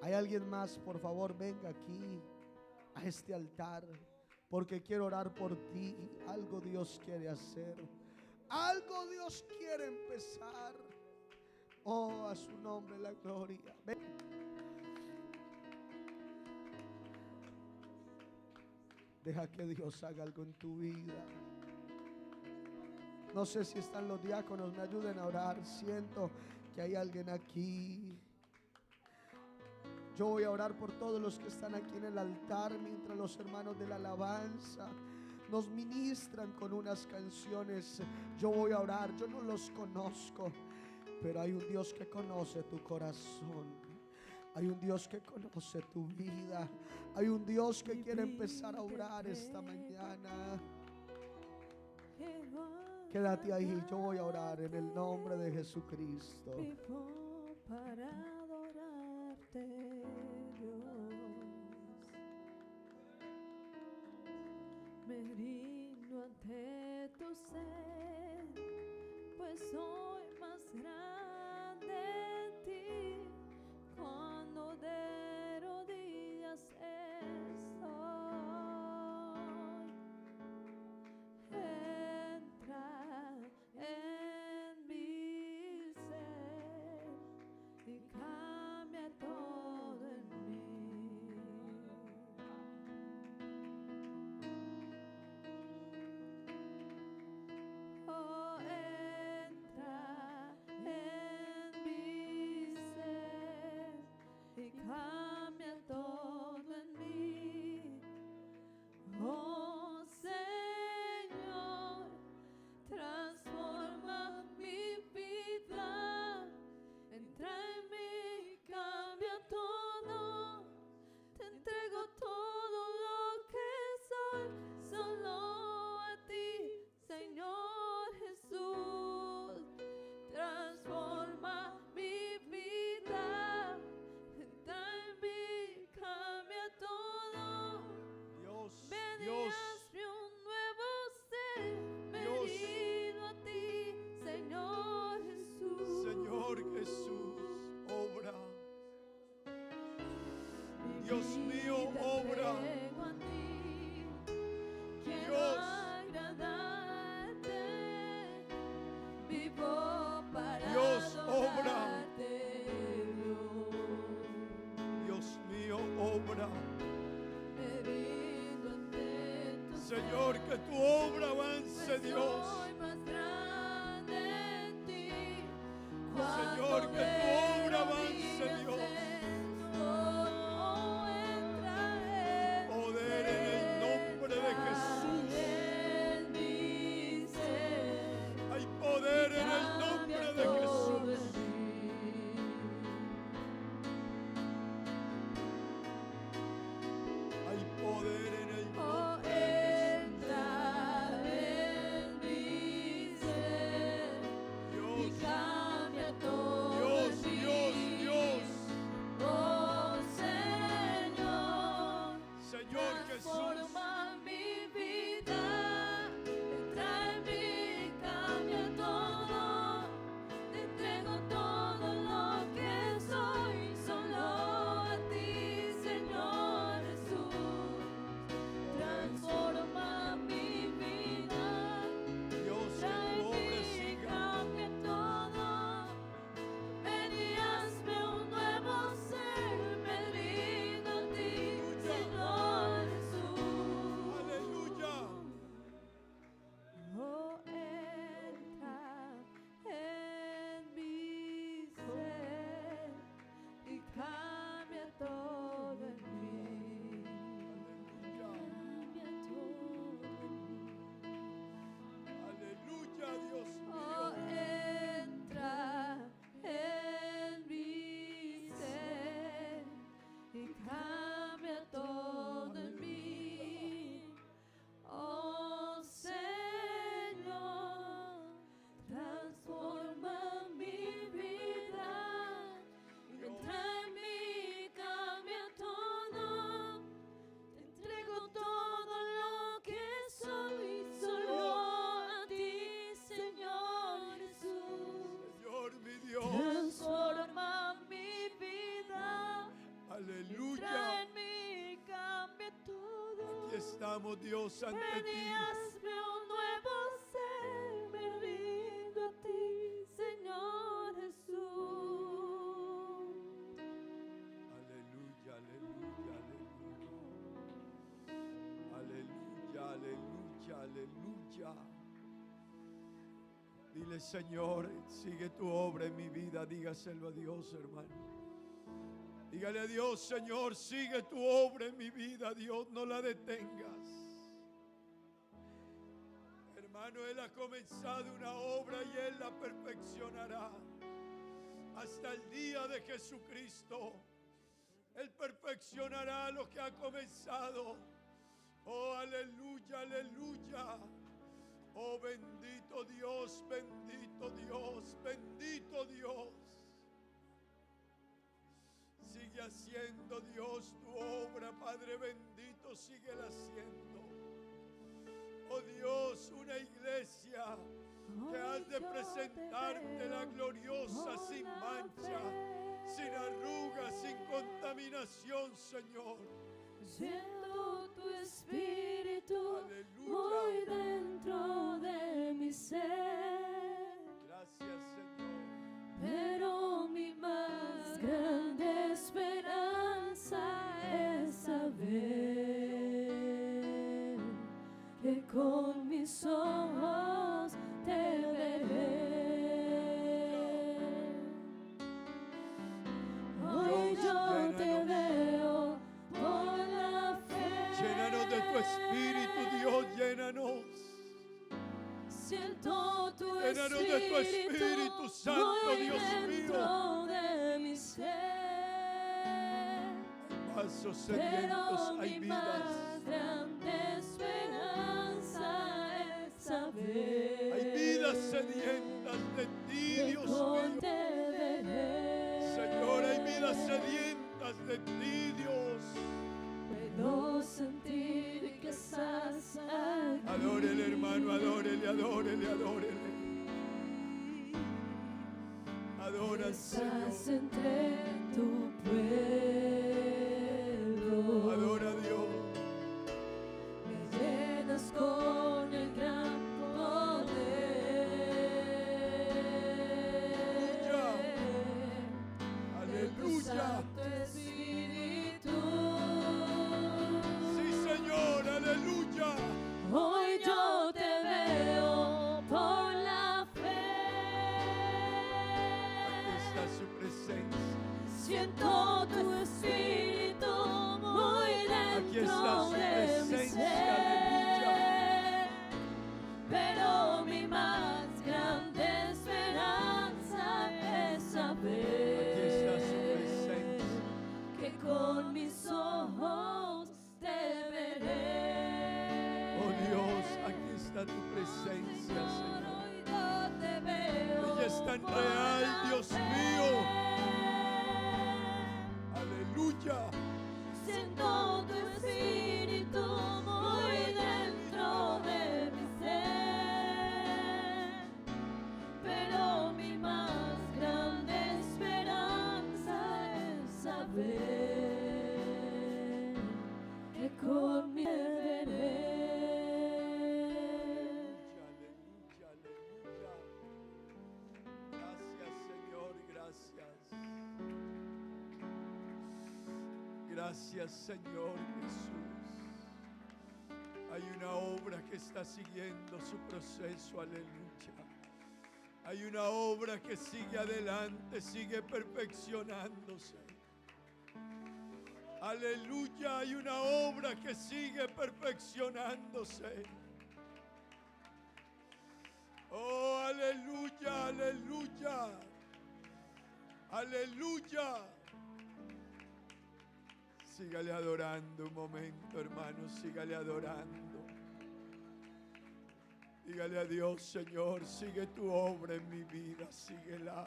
¿Hay alguien más? Por favor, venga aquí a este altar, porque quiero orar por ti. Algo Dios quiere hacer, algo Dios quiere empezar. Oh, a su nombre la gloria. Ven. Deja que Dios haga algo en tu vida. No sé si están los diáconos, me ayuden a orar. Siento que hay alguien aquí. Yo voy a orar por todos los que están aquí en el altar, mientras los hermanos de la alabanza nos ministran con unas canciones. Yo voy a orar, yo no los conozco, pero hay un Dios que conoce tu corazón. Hay un Dios que conoce tu vida. Hay un Dios que quiere empezar a orar esta mañana. Quédate ahí, yo voy a orar en el nombre de Jesucristo. Vivo para adorarte, Dios. Me rindo ante tu ser, pues soy más grande en ti. Cuando de rodillas estoy, entra en mi ser y cambia todo en mí. Oh, entra en mi ser y cambia todo en mí. Oh Señor, transforma mi vida, entra en mí, cambia todo. Te entrego todo lo que soy, solo a ti, Señor Jesús. Transforma mi vida, entra en mí, cambia todo. Dios, Ven y Dios, hazme un nuevo ser. Me Dios. rindo a ti, Señor Jesús. Señor Jesús, obra. Mi Dios mío, vida obra. entrego a ti. Quiero Dios. agradarte. Vivo para Dios, obra. adorarte, Dios. Dios mío, obra. Me rindo ante tu Señor, que tu obra avance, pues Dios. soy más grande en ti. Señor, Cuando que tu obra de avance, rodillas Dios. estoy, entra en Poder en el nombre de Jesús. en mi ser. Hay poder en el nombre de Jesús. estamos, Dios, ante Ven y ti. hazme un nuevo ser, me rindo a ti, Señor Jesús. Aleluya, aleluya, aleluya. Aleluya, aleluya, aleluya. Dile, Señor, sigue tu obra en mi vida. Dígaselo a Dios, hermano. Dígale a Dios, Señor, sigue tu obra en mi vida. Dios, no la detengas. Hermano, Él ha comenzado una obra y Él la perfeccionará hasta el día de Jesucristo. Él perfeccionará lo que ha comenzado. Oh, aleluya, aleluya. Oh, bendito Dios, bendito Dios, bendito Dios. Sigue haciendo, Dios, tu obra, Padre bendito, síguela haciendo. Oh Dios, una iglesia que has de presentarte la gloriosa, sin mancha, sin arrugas, sin contaminación, Señor. Siento tu espíritu Aleluya. muy dentro de mi ser, Gracias, Señor. pero mi más grande esperanza es saber que con mis ojos te veré. Hoy yo te veo por la fe. Llénanos de tu espíritu, Dios, llénanos. Siento tu Llénanos de tu Espíritu Santo, muy Dios dentro mío. de mi ser, Pasos pero sedientos, hay mi vidas. más grande esperanza es saber Hay vidas sedientas de ti, que Dios con mío. te veré. Señor, hay vidas sedientas de ti, Dios. Puedo sentir que estás aquí. Adórele, hermano, adórele, adórele, adórele. Adora al Estás Señor. entre tu pueblo. Adora a Dios. Me llenas con el gran poder. Aleluya. Santo Espíritu. Sí, Señor, aleluya. Hoy yo te veo por la fe. Aquí está su presencia. Siento tu espíritu muy Aquí está dentro su de mi presencia, ser, pero mi más grande esperanza es saber Aquí está su presencia. que con mis ojos te veré. Oh Dios, aquí está tu presencia, Señor. Hoy yo te veo Ella es tan por real, la Dios fe. mío. Aleluya. Siento tu espíritu muy dentro de mi ser, pero mi más grande esperanza es saber que con mi veré. Aleluya, aleluya. Gracias, Señor, gracias. Gracias, Señor Jesús. Hay una obra que está siguiendo su proceso, aleluya. Hay una obra que sigue adelante, sigue perfeccionándose. Aleluya, hay una obra que sigue perfeccionándose. Oh, aleluya, aleluya. Aleluya. Sígale adorando un momento, hermano, sígale adorando. Dígale a Dios, Señor, sigue tu obra en mi vida, síguela.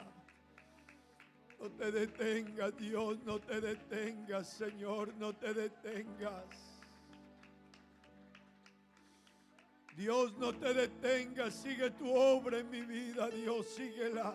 No te detengas, Dios, no te detengas, Señor, no te detengas. Dios, no te detengas, sigue tu obra en mi vida, Dios, síguela.